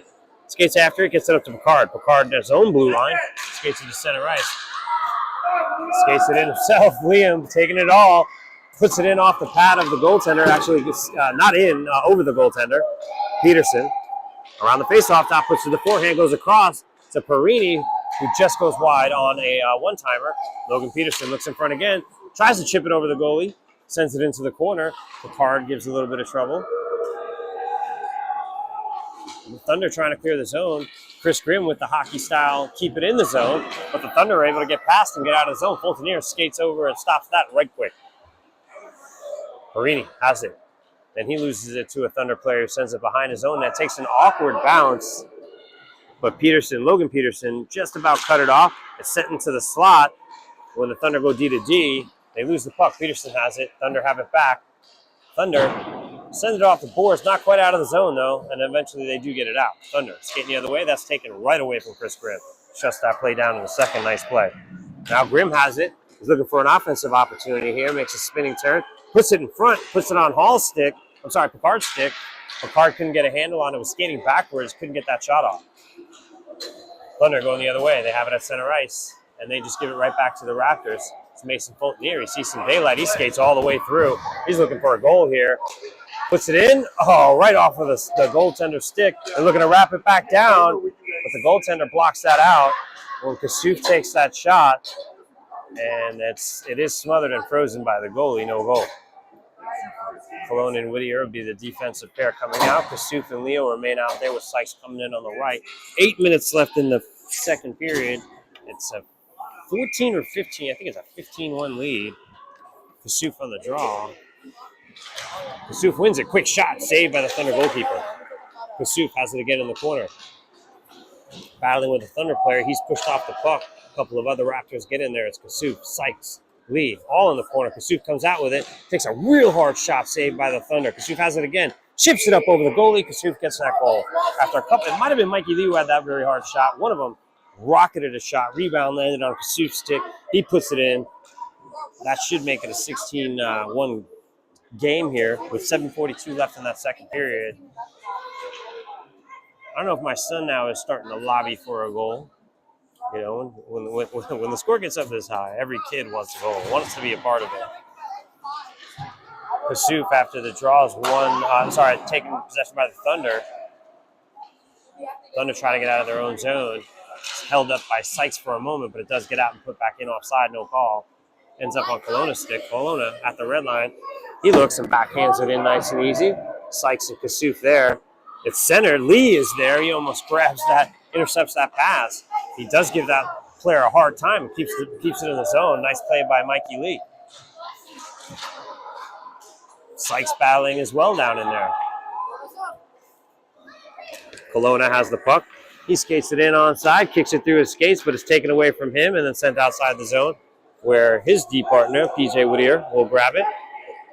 after it, gets it up to Picard. Picard has his own blue line. Skates it to center ice. Skates it in himself. Liam taking it all. Puts it in off the pad of the goaltender. Actually, not in, over the goaltender. Peterson. Around the faceoff top, puts to the forehand, goes across to Perini, who just goes wide on a one-timer. Logan Peterson looks in front again. Tries to chip it over the goalie. Sends it into the corner. Picard gives a little bit of trouble. The Thunder trying to clear the zone. Chris Grimm with the hockey style, keep it in the zone, but the Thunder are able to get past and get out of the zone. Fultonier skates over and stops that right quick. Perini has it. Then he loses it to a Thunder player who sends it behind his own net. Takes an awkward bounce, but Logan Peterson, just about cut it off. It's sent into the slot. When the Thunder go D to D, they lose the puck. Peterson has it. Thunder have it back. Thunder sends it off the boards. Not quite out of the zone, though, and eventually they do get it out. Thunder skating the other way. That's taken right away from Chris Grimm. Shuts that play down in the second. Nice play. Now Grimm has it. He's looking for an offensive opportunity here. Makes a spinning turn. Puts it in front. Puts it on Hall's stick. Picard's stick. Picard couldn't get a handle on it. Was skating backwards. Couldn't get that shot off. Thunder going the other way. They have it at center ice, and they just give it right back to the Raptors. It's Mason Fultonier. He sees some daylight. He skates all the way through. He's looking for a goal here. Puts it in. Oh, right off of the goaltender's stick. They're looking to wrap it back down, but the goaltender blocks that out. When Kasuf takes that shot, and it is smothered and frozen by the goalie. No goal. Cologne and Whittier will be the defensive pair coming out. Kasuf and Leo remain out there with Sykes coming in on the right. 8 minutes left in the second period. It's a 14 or 15. I think it's a 15-1 lead. Kasuf on the draw. Kasuf wins it. Quick shot. Saved by the Thunder goalkeeper. Kasuf has it again in the corner. Battling with the Thunder player. He's pushed off the puck. A couple of other Raptors get in there. It's Kasuf, Sykes, Lee, all in the corner. Kasuf comes out with it. Takes a real hard shot saved by the Thunder. Kasuf has it again. Chips it up over the goalie. Kasuf gets that goal. After a couple, it might have been Mikey Lee who had that very hard shot. One of them rocketed a shot. Rebound landed on Kasuf's stick. He puts it in. That should make it a 16-1 game here with 7:42 left in that second period. I don't know if my son now is starting to lobby for a goal. You know, when the score gets up this high, every kid wants a goal, wants to be a part of it. Kasuf, after the draw, is taken possession by the Thunder. Thunder try to get out of their own zone. It's held up by Sykes for a moment, but it does get out and put back in offside, no call. Ends up on Colonna's stick. Colonna at the red line. He looks and backhands it in nice and easy. Sykes and Kasuf there. It's centered. Lee is there. He almost grabs that, intercepts that pass. He does give that player a hard time and keeps it in the zone. Nice play by Mikey Lee. Sykes battling as well down in there. Colonna has the puck. He skates it in onside, kicks it through his skates, but it's taken away from him and then sent outside the zone where his D partner, PJ Whittier, will grab it.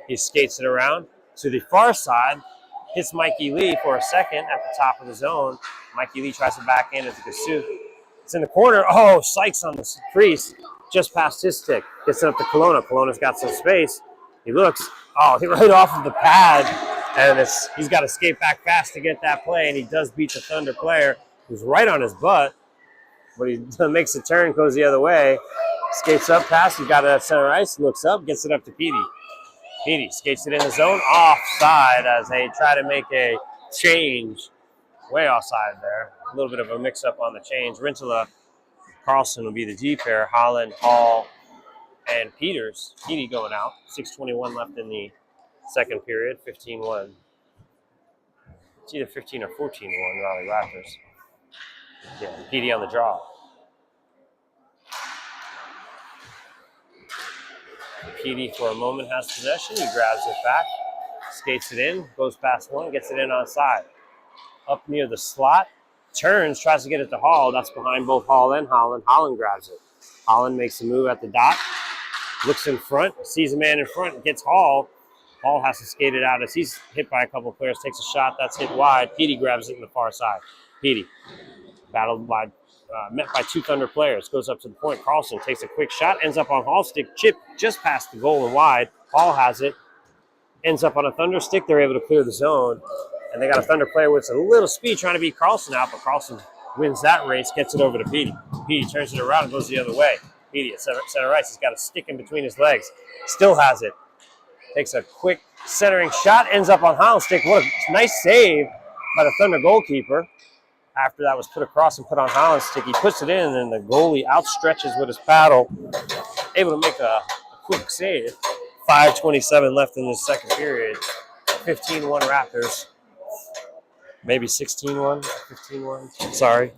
He skates it around to the far side, hits Mikey Lee for a second at the top of the zone. Mikey Lee tries to back in into Kasuf. It's in the corner. Oh, Sykes on the crease, just past his stick. Gets it up to Colonna. Colonna's got some space. He looks. Oh, he right off of the pad, and he's got to skate back fast to get that play, and he does beat the Thunder player who's right on his butt, but he makes a turn, goes the other way, skates up past. He got it at center ice, looks up, gets it up to Petey. Petey skates it in the zone, offside as they try to make a change. Way offside there. A little bit of a mix-up on the change. Rintala, Carlson will be the D pair. Holland, Hall, and Peters. Petey going out. 6:21 left in the second period. 15-1. It's either 15 or 14-1, Raleigh Raptors. Yeah, Petey on the draw. Petey for a moment has possession. He grabs it back, skates it in, goes past one, gets it in onside. Up near the slot, turns, tries to get it to Hall. That's behind both Hall and Holland. Holland grabs it. Holland makes a move at the dot, looks in front, sees a man in front, gets Hall. Hall has to skate it out as he's hit by a couple of players, takes a shot, that's hit wide. Petey grabs it in the far side. Petey, met by two Thunder players, goes up to the point. Carlson takes a quick shot, ends up on Hall's stick, chip just past the goal and wide. Hall has it. ends up on a Thunder stick. They're able to clear the zone, and they got a Thunder player with a little speed trying to beat Carlson out, but Carlson wins that race, gets it over to Petey. Petey turns it around and goes the other way. Petey at center right, he's got a stick in between his legs. Still has it. Takes a quick centering shot, ends up on Holland's stick. What a nice save by the Thunder goalkeeper. After that was put across and put on Holland's stick, he puts it in, and the goalie outstretches with his paddle, able to make a quick save. 5:27 left in the second period. 15-1 Raptors. Maybe 16-1, 15-1. Sorry.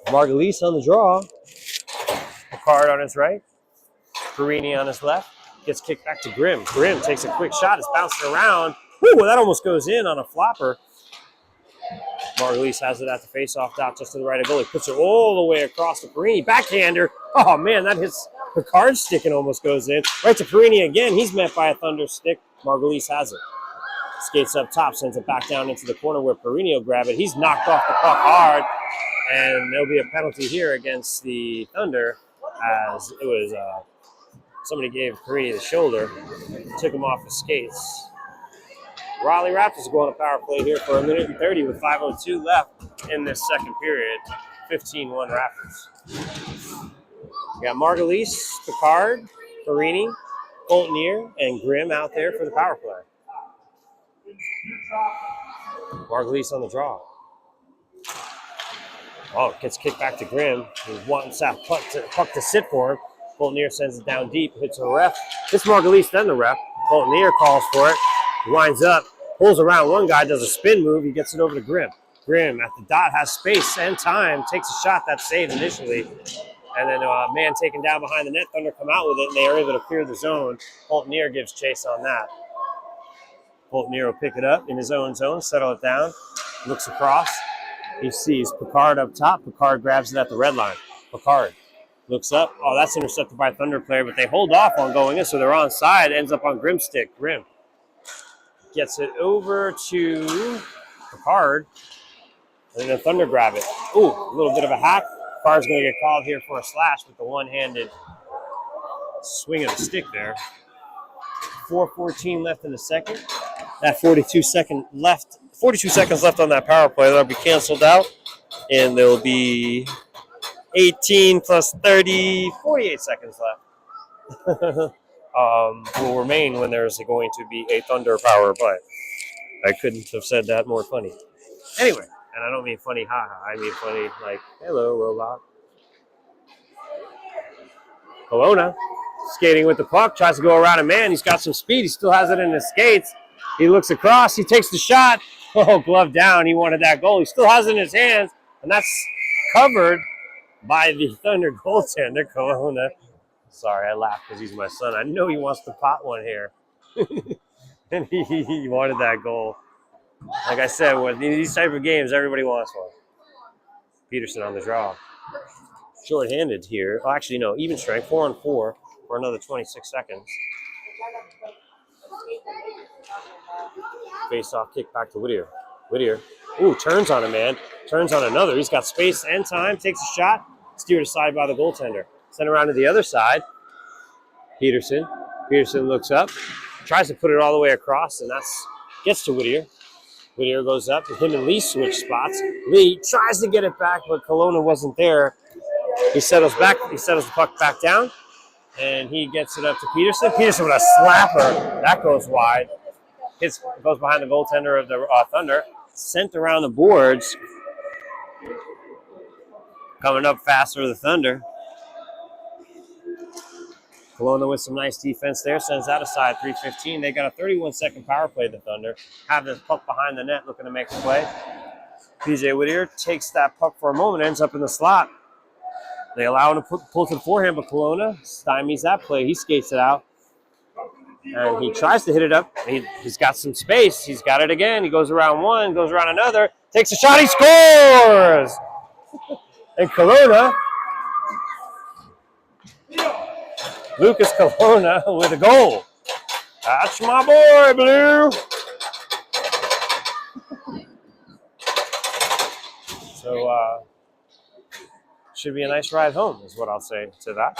Margulies on the draw. Picard on his right. Perini on his left. Gets kicked back to Grimm. Grimm takes a quick shot. It's bouncing around. Woo, that almost goes in on a flopper. Margulies has it at the face-off dot just to the right of goalie. Puts it all the way across to Perini. Backhander. Oh, man, that hits Picard's stick and almost goes in. Right to Perini again. He's met by a Thunder stick. Margulies has it. Skates up top, sends it back down into the corner where Perini will grab it. He's knocked off the puck hard, and there'll be a penalty here against the Thunder as it was somebody gave Perini the shoulder, took him off his skates. Raleigh Raptors go on a power play here for 1:30 with 5:02 left in this second period. 15-1 Raptors. We got Margulies, Picard, Perini, Coltonier, and Grimm out there for the power play. Margulies on the draw. Oh, gets kicked back to Grimm. He wants that puck to sit for him. Coltonier sends it down deep, hits a ref. It's Margulies, then the ref. Coltonier calls for it. Winds up, pulls around one guy, does a spin move. He gets it over to Grimm. Grimm at the dot has space and time, takes a shot that's saved initially. And then a man taken down behind the net. Thunder come out with it, and they are able to clear the zone. Coltonier gives chase on that. Coltonier will pick it up in his own zone, settle it down, looks across. He sees Picard up top. Picard grabs it at the red line. Picard looks up. Oh, that's intercepted by a Thunder player, but they hold off on going in, so they're onside. Ends up on Grimm's stick. Grimm gets it over to Picard, and then Thunder grab it. Ooh, a little bit of a hack. Picard's going to get called here for a slash with the one-handed swing of the stick there. 4:14 left in the second. That 42 seconds left on that power play. That'll be canceled out, and there will be 18 plus 30, 48 seconds left. Will remain when there's going to be a Thunder power play. I couldn't have said that more funny. Anyway, and I don't mean funny, haha. I mean funny like, hello, robot. Kelowna skating with the puck, tries to go around a man. He's got some speed. He still has it in his skates. He looks across. He takes the shot. Oh, glove down. He wanted that goal. He still has it in his hands, and that's covered by the Thunder goaltender, Kelowna. Sorry, I laughed because he's my son. I know he wants to pot one here. And he wanted that goal. Like I said, with these type of games, everybody wants one. Peterson on the draw. Short-handed here. Oh, actually, no, even strength. 4-on-4 for another 26 seconds. Face-off kick back to Whittier. Whittier, ooh, turns on a man. Turns on another. He's got space and time. Takes a shot. Steered aside by the goaltender. Sent around to the other side. Peterson. Peterson looks up. Tries to put it all the way across, and that's gets to Whittier. Whittier goes up. Him and Lee switch spots. Lee tries to get it back, but Kelowna wasn't there. He settles back. He settles the puck back down, and he gets it up to Peterson. Peterson with a slapper. That goes wide. Goes behind the goaltender of the Thunder. Sent around the boards. Coming up faster, the Thunder. Kelowna with some nice defense there. Sends that aside, 3:15. They got a 31-second power play, the Thunder. Have this puck behind the net looking to make a play. PJ Whittier takes that puck for a moment, ends up in the slot. They allow him to pull to the forehand, but Kelowna stymies that play. He skates it out. And he tries to hit it up. He's got some space. He's got it again. He goes around one, goes around another. Takes a shot. He scores! And Kelowna, Lucas Kelowna with a goal. That's my boy, Blue. So, should be a nice ride home, is what I'll say to that.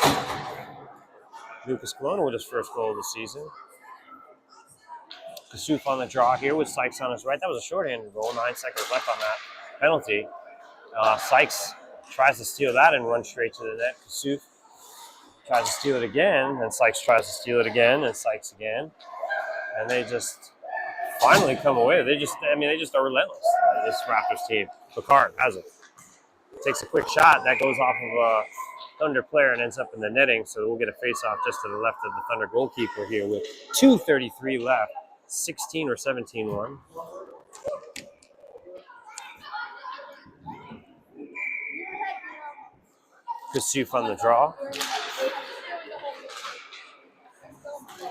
Lucas Kelowna with his first goal of the season. Kasuf on the draw here with Sykes on his right. That was a shorthanded goal. 9 seconds left on that penalty. Sykes tries to steal that and run straight to the net. Kasuf tries to steal it again, and Sykes tries to steal it again, and Sykes again. And they just finally come away. They just are relentless. This Raptors team. Picard has it. Takes a quick shot that goes off of a Thunder player and ends up in the netting. So we'll get a face-off just to the left of the Thunder goalkeeper here with 2:33 left. 16 or 17-1. Kasuf on the draw.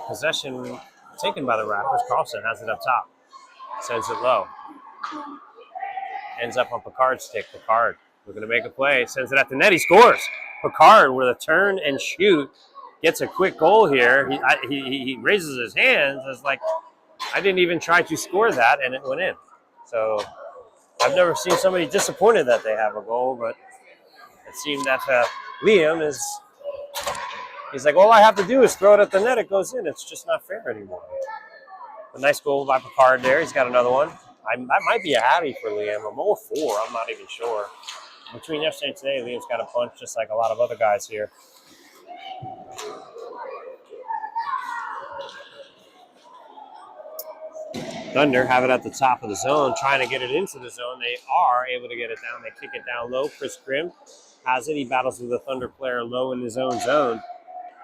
Possession taken by the Raptors. Carlson has it up top. Sends it low. Ends up on Picard's stick. Picard looking to make a play. Sends it at the net. He scores. Picard with a turn and shoot. Gets a quick goal here. He raises his hands as like, I didn't even try to score that, and it went in. So I've never seen somebody disappointed that they have a goal, but it seemed that Liam he's like, all I have to do is throw it at the net, it goes in. It's just not fair anymore. A nice goal by Picard there. He's got another one. That might be a hattie for Liam. I'm 0-4. I'm not even sure. Between yesterday and today, Liam's got a punch just like a lot of other guys here. Thunder have it at the top of the zone, trying to get it into the zone. They are able to get it down. They kick it down low. Chris Grimm has it. He battles with a Thunder player low in his own zone.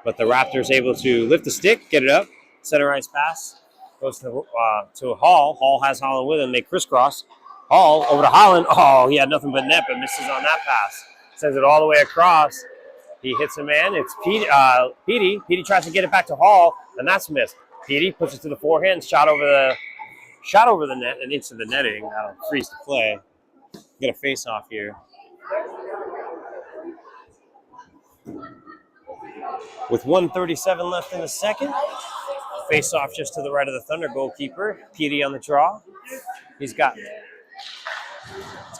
But the Raptors able to lift the stick, get it up. Center ice pass. Goes to Hall. Hall has Holland with him. They crisscross. Hall over to Holland. Oh, he had nothing but net, but misses on that pass. Sends it all the way across. He hits a man. It's Petey. Petey tries to get it back to Hall, and that's missed. Petey puts it to the forehand. Shot over the net and into the netting. That'll freeze the play. Get a face-off here. With 1:37 left in the second. Face-off just to the right of the Thunder goalkeeper. Petey on the draw. He's got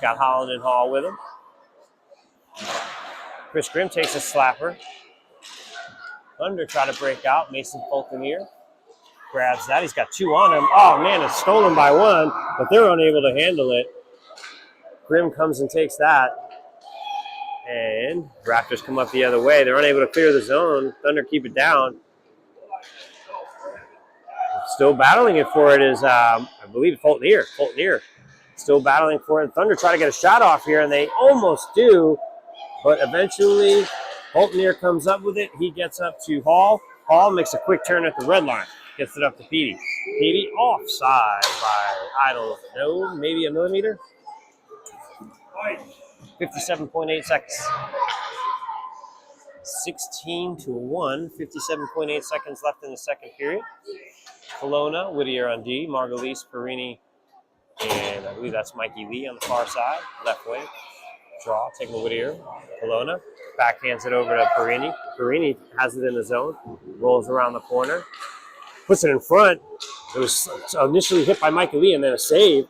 Holland and Hall with him. Chris Grimm takes a slapper. Thunder try to break out. Mason Fultonier grabs that. He's got 2 on him. Oh, man, it's stolen by 1, but they're unable to handle it. Grimm comes and takes that. And Raptors come up the other way. They're unable to clear the zone. Thunder keep it down. Still battling it for it is, I believe, Fultonier. Fultonier still battling for it. Thunder try to get a shot off here, and they almost do. But eventually, Fultonier comes up with it. He gets up to Hall. Hall makes a quick turn at the red line. Gets it up to Petey. Petey offside by, I don't know, maybe a millimeter? 57.8 seconds. 16-1, 57.8 seconds left in the second period. Kelowna, Whittier on D, Margulies, Perini, and I believe that's Mikey Lee on the far side, left wing. Draw, taking the Whittier. Kelowna backhands it over to Perini. Perini has it in the zone, rolls around the corner, puts it in front. It was initially hit by Mikey Lee and then a save.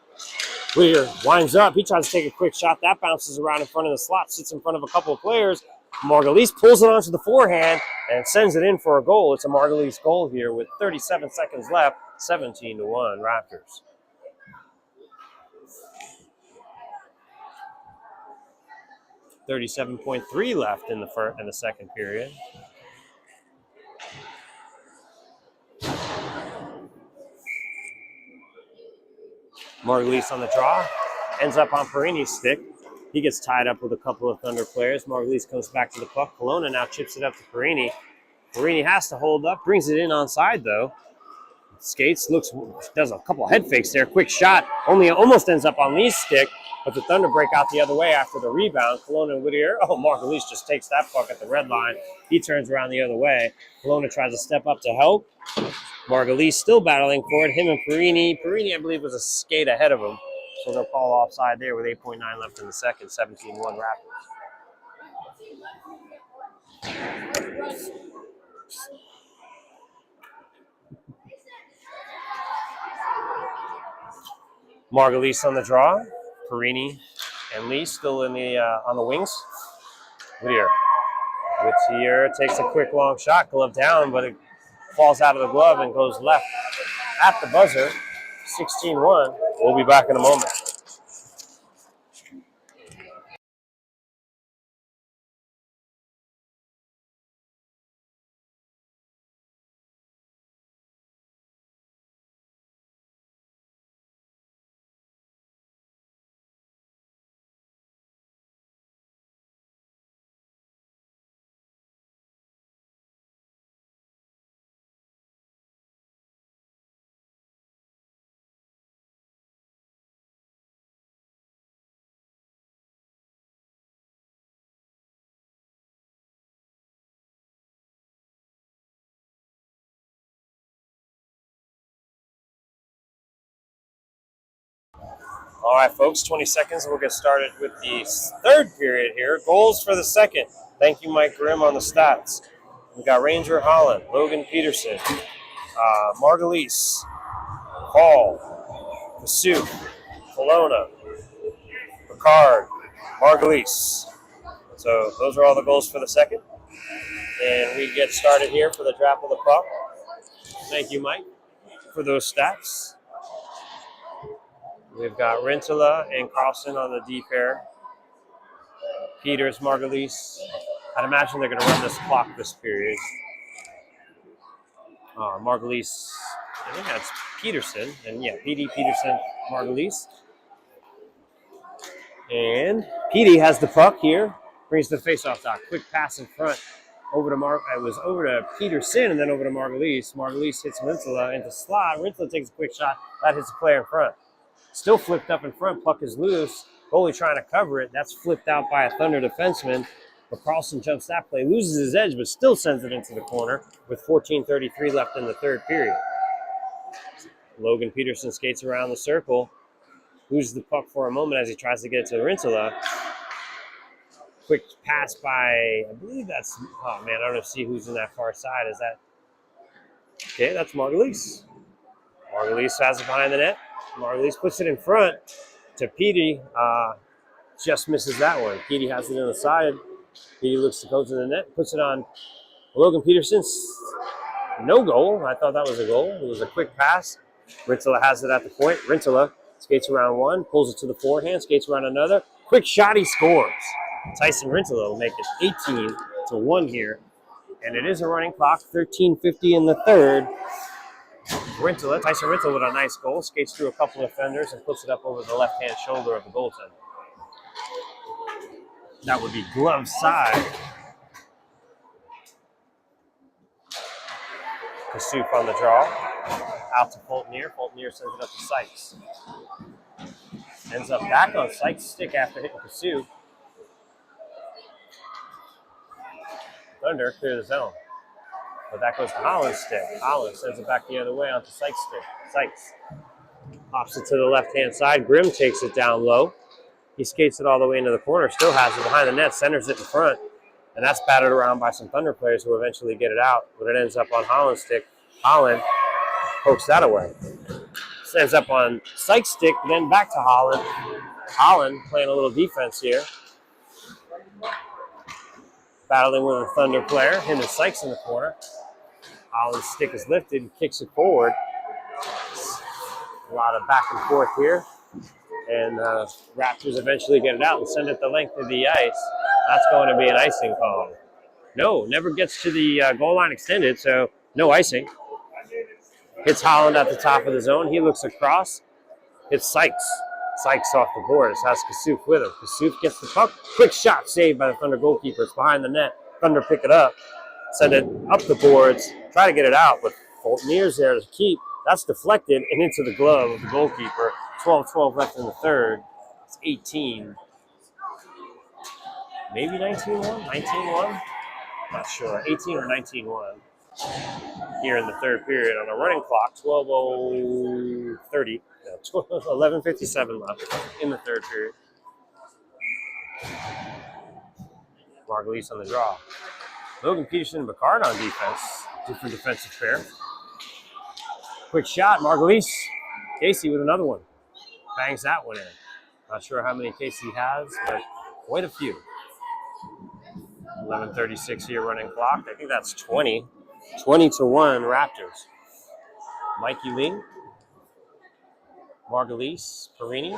Whittier winds up. He tries to take a quick shot. That bounces around in front of the slot, sits in front of a couple of players. Margulies pulls it onto the forehand and sends it in for a goal. It's a Margulies goal here with 37 seconds left, 17-1 Raptors. $37.3 left in the second period. Margulies on the draw, ends up on Perini's stick. He gets tied up with a couple of Thunder players. Margulies comes back to the puck. Kelowna now chips it up to Perini. Perini has to hold up, brings it in onside though. Skates, does a couple of head fakes there. Quick shot, almost ends up on Lee's stick, but the Thunder break out the other way after the rebound. Kelowna and Whittier, Margulies just takes that puck at the red line. He turns around the other way. Kelowna tries to step up to help. Margulies still battling for it. Him and Perini. Perini, I believe, was a skate ahead of him. So they'll call offside there with 8.9 left in the second, 17-1 Raptors. Margulies on the draw. Perini and Lee still in the on the wings. Whittier takes a quick long shot, glove down, but it falls out of the glove and goes left at the buzzer, 16-1. We'll be back in a moment. All right, folks, 20 seconds. We'll get started with the third period here. Goals for the second. Thank you, Mike Grimm, on the stats. We got Ranger Holland, Logan Peterson, Margulies, Hall, Masuk, Kelowna, Picard, Margulies. So those are all the goals for the second. And we get started here for the drop of the puck. Thank you, Mike, for those stats. We've got Rintala and Carlson on the D pair. Peters, Margulies. I'd imagine they're going to run this clock this period. Margulies, I think that's Peterson. And yeah, PD, Peterson, Margulies. And PD has the puck here. Brings the faceoff dot. Quick pass in front. Over to it was over to Peterson and then over to Margulies. Margulies hits Rintala into slot. Rintala takes a quick shot. That hits the player in front. Still flipped up in front. Puck is loose. Goalie trying to cover it. That's flipped out by a Thunder defenseman. But Carlson jumps that play, loses his edge, but still sends it into the corner with 14:33 left in the third period. Logan Peterson skates around the circle, loses the puck for a moment as he tries to get it to Rintala. Quick pass by, I believe that's, oh man, I don't see who's in that far side. Is that, okay, that's Margulies. Margulies has it behind the net. Margulies puts it in front to Petey. Just misses that one. Petey has it in the side. Petey looks to go to the net, puts it on Logan Peterson. No goal. I thought that was a goal. It was a quick pass. Rintala has it at the point. Rintala skates around one, pulls it to the forehand, skates around another. Quick shot, he scores. Tyson Rintala will make it 18-1 here. And it is a running clock, 13:50 in the third. Tyson Rintala with a nice goal, skates through a couple of defenders and puts it up over the left-hand shoulder of the goaltender. That would be glove side. Kasuf on the draw. Out to Fultonier. Fultonier sends it up to Sykes. Ends up back on Sykes' stick after hitting Kasuf. Thunder clear the zone. But that goes to Holland's stick. Holland sends it back the other way onto Sykes' stick. Sykes pops it to the left-hand side. Grimm takes it down low. He skates it all the way into the corner, still has it behind the net, centers it in front, and that's battered around by some Thunder players who eventually get it out, but it ends up on Holland's stick. Holland pokes that away. It ends up on Sykes' stick, then back to Holland. Holland playing a little defense here. Battling with a Thunder player, him and Sykes in the corner. Holland's stick is lifted and kicks it forward. A lot of back and forth here. And Raptors eventually get it out and send it the length of the ice. That's going to be an icing call. No, never gets to the goal line extended, so no icing. Hits Holland at the top of the zone. He looks across. Hits Sykes. Sykes off the boards. Has Kasuf with him. Kasuf gets the puck. Quick shot saved by the Thunder goalkeeper. It's behind the net. Thunder pick it up. Send it up the boards. Try to get it out, but Fultonier's there to keep. That's deflected and into the glove of the goalkeeper. 12-12 left in the third. It's 18. Maybe 19-1? 19-1? Not sure. 18 or 19-1 here in the third period on a running clock. 12:30. 11:57 left in the third period. Margulies on the draw. Logan Peterson and Picard on defense. Different defensive pair. Quick shot. Margulies. Casey with another one. Bangs that one in. Not sure how many Casey has, but quite a few. 11:36 here running clock. I think that's 20. 20-1 Raptors. Mikey Lee, Margulies, Perini,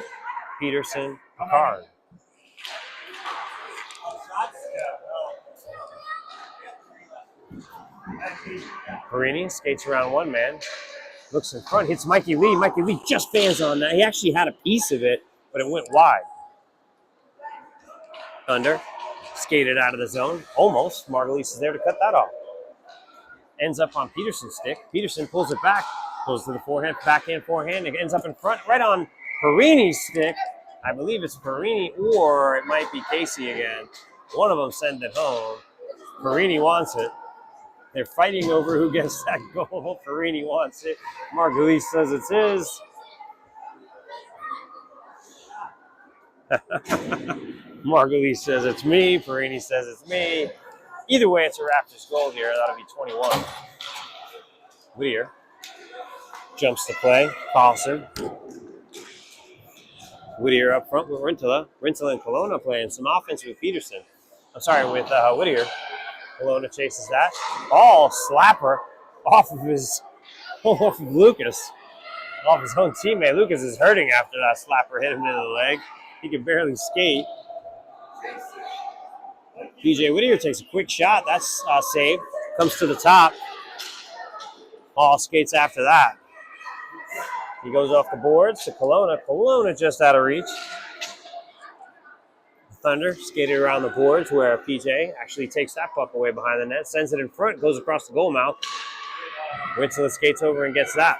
Peterson, Picard. Perini skates around one man, looks in front, hits Mikey Lee. Mikey Lee just fans on that. He actually had a piece of it, but it went wide. Thunder skated out of the zone, almost. Margulies is there to cut that off. Ends up on Peterson's stick. Peterson pulls it back, goes to the forehand, backhand, forehand. It ends up in front, right on Perini's stick. I believe it's Perini, or it might be Casey again. One of them send it home. Perini wants it. They're fighting over who gets that goal. Perini wants it. Margulies says it's his. Margulies says it's me. Perini says it's me. Either way, it's a Raptors goal here. That'll be 21. Whittier jumps to play. Carlson. Whittier up front with Rintola. Rintola and Kelowna playing some offense with Peterson. I'm sorry, with Whittier. Kelowna chases that. Oh, slapper off of Lucas. Off his own teammate. Lucas is hurting after that slapper hit him into the leg. He can barely skate. PJ Whittier takes a quick shot. That's saved. Comes to the top. Hall skates after that. He goes off the boards to Kelowna. Kelowna just out of reach. Thunder skated around the boards where PJ actually takes that puck away behind the net, sends it in front, goes across the goal mouth. Rintola skates over and gets that.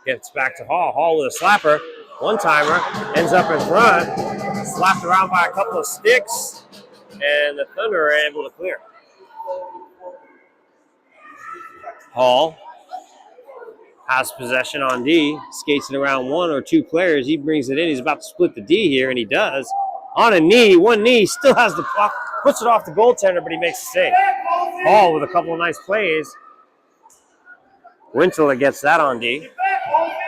Gets back to Hall. Hall with a slapper. One-timer. Ends up in front. Slapped around by a couple of sticks. And the Thunder are able to clear. Hall has possession on D. Skates it around one or two players. He brings it in. He's about to split the D here, and he does. On a knee, one knee, still has the puck. Puts it off the goaltender, but he makes a save. Hall with a couple of nice plays. Rintola gets that on D.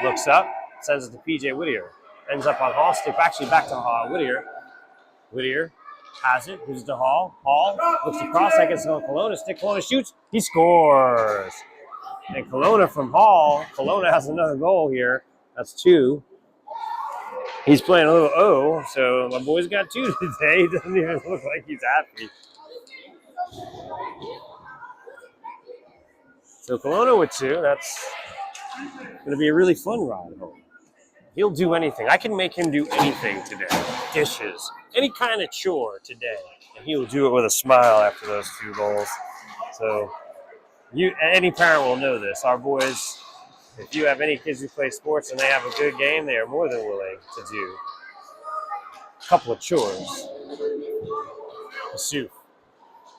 Looks up, sends it to PJ Whittier. Ends up on Hall stick, actually back to Whittier. Whittier has it, gives it to Hall. Hall looks across, that gets it on Kelowna stick. Kelowna shoots, he scores. And Kelowna from Hall. Kelowna has another goal here. That's two. He's playing a little O, so my boy's got two today. He doesn't even look like he's happy. So Kelowna with two. That's going to be a really fun ride home. He'll do anything. I can make him do anything today. Dishes, any kind of chore today. And he will do it with a smile after those two goals. So any parent will know this. Our boys, if you have any kids who play sports and they have a good game, they are more than willing to do a couple of chores. Kasuf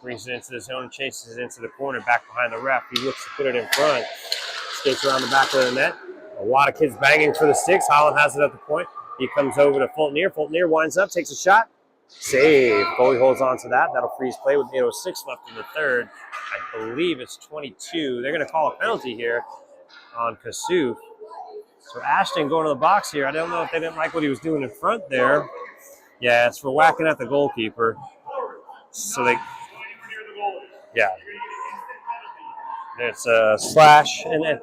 brings it into the zone, chases it into the corner, back behind the ref. He looks to put it in front. Skates around the back of the net. A lot of kids banging for the sticks. Holland has it at the point. He comes over to Fultonier. Fultonier winds up, takes a shot. Save. Goalie holds on to that. That'll freeze play with 8:06 left in the third. I believe it's 22. They're going to call a penalty here on Kasuf. So Ashton going to the box here. I don't know if they didn't like what he was doing in front there. Yeah, it's for whacking at the goalkeeper. So yeah. It's a slash, and then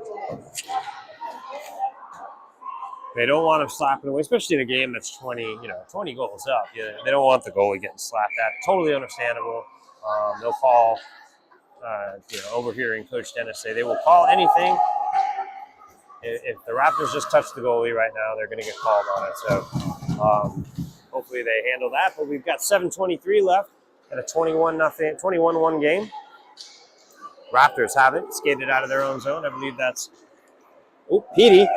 they don't want him slapping away, especially in a game that's 20 goals up. Yeah, they don't want the goalie getting slapped at. Totally understandable. They'll call, overhearing Coach Dennis say they will call anything. If the Raptors just touch the goalie right now, they're going to get called on it. So hopefully they handle that. But we've got 7:23 left at a 21-1 game. Raptors have it, skated out of their own zone. I believe that's Petey.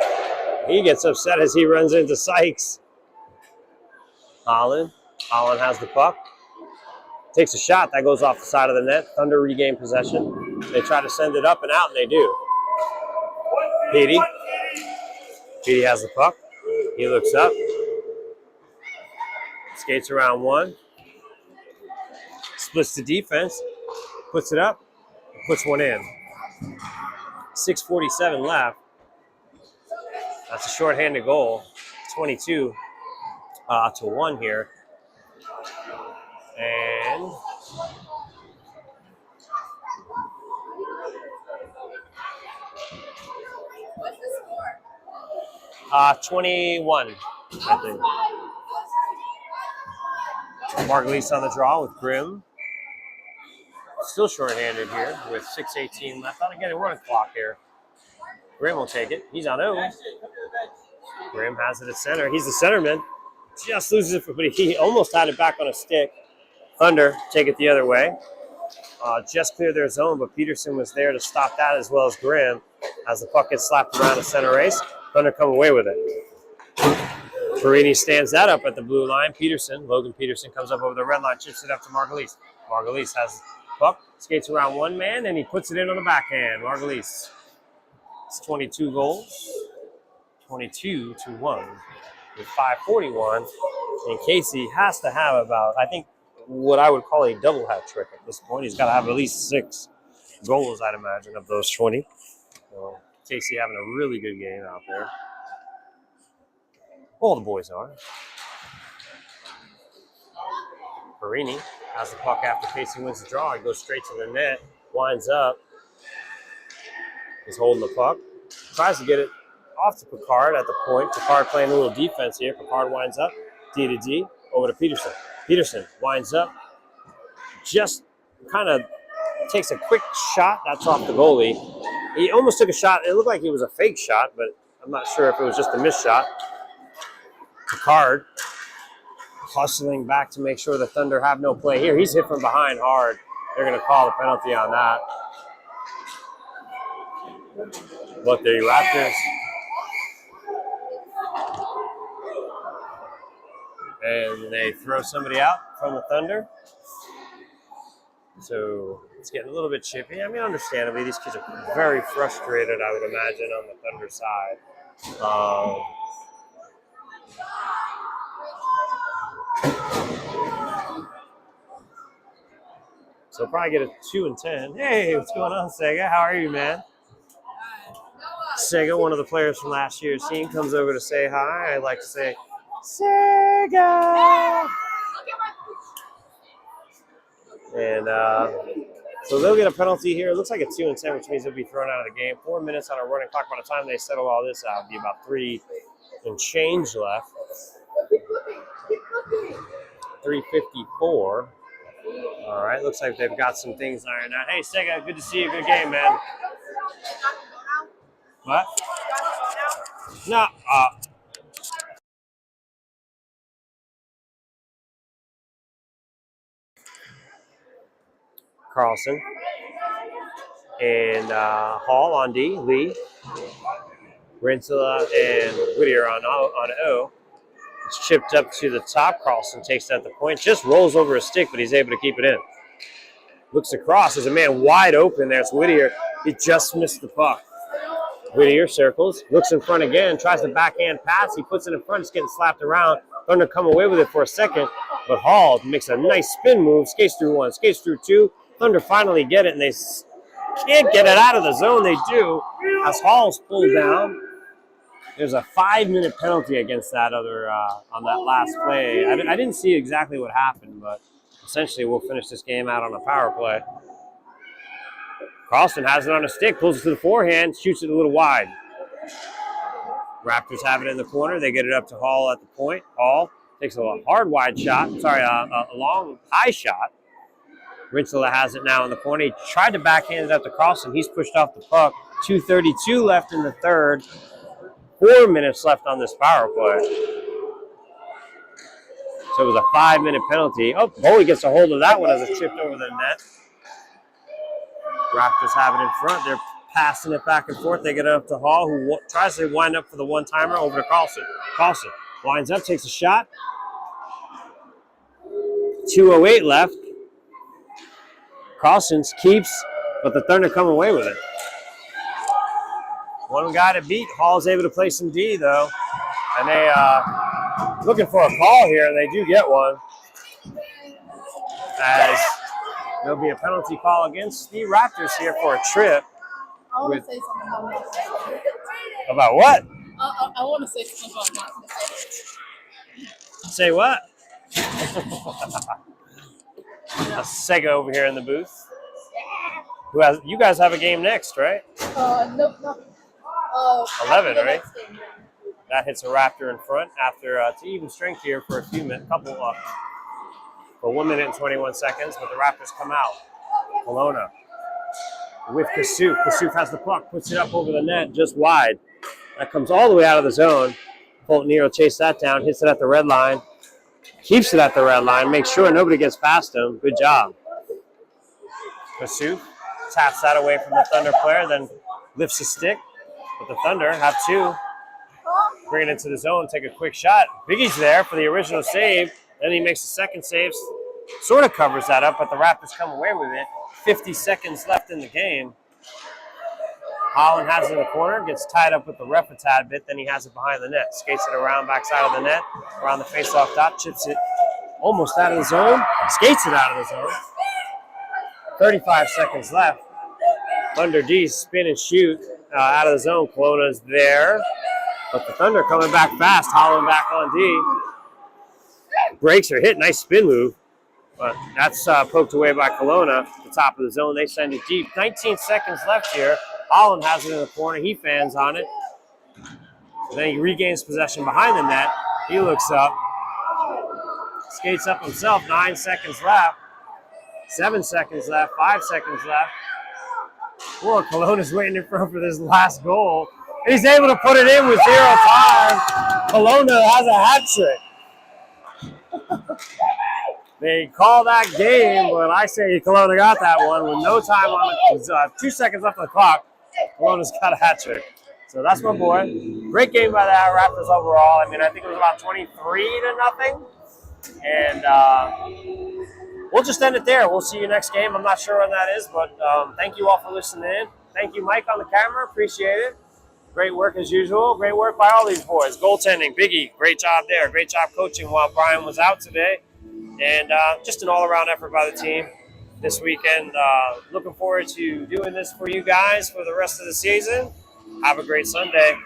He gets upset as he runs into Sykes. Holland has the puck. Takes a shot. That goes off the side of the net. Thunder regain possession. They try to send it up and out, and they do. Petey has the puck. He looks up. Skates around one. Splits the defense. Puts it up. Puts one in. 6:47 left. That's a shorthanded goal. 22 to 1 here. And 21, I think. Margulies on the draw with Grimm. Still short-handed here with 6:18 left. Not getting running clock here. Grimm will take it. He's on 0. Grimm has it at center. He's the centerman. Just loses it, but he almost had it back on a stick. Thunder take it the other way. Just cleared their zone, but Peterson was there to stop that as well as Grimm. As the puck gets slapped around the center race, Thunder come away with it. Perini stands that up at the blue line. Logan Peterson comes up over the red line, chips it up to Margulies. Margulies has the puck, skates around one man, and he puts it in on the backhand. Margulies. It's 22 goals, 22-1 with 5:41. And Casey has to have about, I think, what I would call a double hat trick at this point. He's got to have at least 6 goals, I'd imagine, of those 20. So Casey having a really good game out there. All the boys are. Perini has the puck after Casey wins the draw. He goes straight to the net, winds up. He's holding the puck. Tries to get it off to Picard at the point. Picard playing a little defense here. Picard winds up. D to D. Over to Peterson. Peterson winds up. Just kind of takes a quick shot. That's off the goalie. He almost took a shot. It looked like it was a fake shot, but I'm not sure if it was just a missed shot. Picard hustling back to make sure the Thunder have no play here. He's hit from behind hard. They're going to call the penalty on that. Look, the Raptors. And they throw somebody out from the Thunder. So it's getting a little bit chippy. I mean, understandably, these kids are very frustrated, I would imagine, on the Thunder side. So probably get a 2 and 10. Hey, what's going on, Sega? How are you, man? Sega, one of the players from last year's team, comes over to say hi. I like to say, Sega! And so they'll get a penalty here. It looks like a 2 and 10, which means they'll be thrown out of the game. 4 minutes on a running clock. By the time they settle all this out, it'll be about 3 and change left. 3:54. All right, looks like they've got some things ironed out. Hey, Sega, good to see you. Good game, man. What? No. Carlson. And Hall on D. Lee. Rensula and Whittier on O. It's chipped up to the top. Carlson takes that at the point. Just rolls over a stick, but he's able to keep it in. Looks across. There's a man wide open there. It's Whittier. He just missed the puck. Whittier circles. Looks in front again. Tries the backhand pass. He puts it in front. It's getting slapped around. Thunder come away with it for a second. But Hall makes a nice spin move. Skates through 1. Skates through 2. Thunder finally get it, and they can't get it out of the zone. They do. As Hall's pulled down. There's a 5-minute penalty against that other on that last play. I didn't see exactly what happened, but essentially we'll finish this game out on a power play. Carlson has it on a stick, pulls it to the forehand, shoots it a little wide. Raptors have it in the corner. They get it up to Hall at the point. Hall takes a hard wide shot. Sorry, a long high shot. Rensula has it now in the corner. He tried to backhand it up to Carlson. He's pushed off the puck. 2:32 left in the third. 4 minutes left on this power play. So it was a 5-minute penalty. Oh, Boley gets a hold of that one as it chipped over the net. Raptors have it in front. They're passing it back and forth. They get it up to Hall, who tries to wind up for the one-timer over to Carlson. Carlson winds up, takes a shot. 2:08 left. Carlson keeps, but the Thunder come away with it. One guy to beat. Hall's able to play some D, though. And they looking for a call here, and they do get one. As there'll be a penalty call against the Raptors here for a trip. I want to say something about that. About what? I want to say something about that. Say what? Sega over here in the booth. You guys have a game next, right? No. 11, right? That hits a Raptor in front after it's even strength here for a few minutes, for 1 minute and 21 seconds, but the Raptors come out. Kelowna with Kasuf. Kasuf has the puck, puts it up over the net just wide. That comes all the way out of the zone. Fulton Nero chased that down, hits it at the red line, keeps it at the red line, makes sure nobody gets past him. Good job. Kasuf taps that away from the Thunder player, then lifts his stick. But the Thunder have two. Bring it into the zone, take a quick shot. Biggie's there for the original save. Then he makes the second save, sort of covers that up, but the Raptors come away with it. 50 seconds left in the game. Holland has it in the corner, gets tied up with the ref a tad bit, then he has it behind the net. Skates it around, backside of the net, around the face-off dot, chips it almost out of the zone, skates it out of the zone. 35 seconds left. Thunder D spin and shoot out of the zone. Kelowna's there, but the Thunder coming back fast. Holland back on D. Breaks her hit, nice spin move. But that's poked away by Kelowna. The top of the zone, they send it deep. 19 seconds left here. Holland has it in the corner. He fans on it. Then he regains possession behind the net. He looks up. Skates up himself. 9 seconds left. 7 seconds left. 5 seconds left. Boy, Kelowna's waiting in front for this last goal. And he's able to put it in with 0 time. Kelowna has a hat trick. They call that game, but I say Kelowna got that one with no time on it. 2 seconds left on the clock. Kelowna's got a hat trick. So that's my boy. Great game by the Raptors overall. I mean, I think it was about 23-0. And we'll just end it there. We'll see you next game. I'm not sure when that is, but thank you all for listening in. Thank you, Mike, on the camera. Appreciate it. Great work as usual. Great work by all these boys. Goaltending, Biggie, great job there. Great job coaching while Brian was out today. And just an all-around effort by the team this weekend. Looking forward to doing this for you guys for the rest of the season. Have a great Sunday.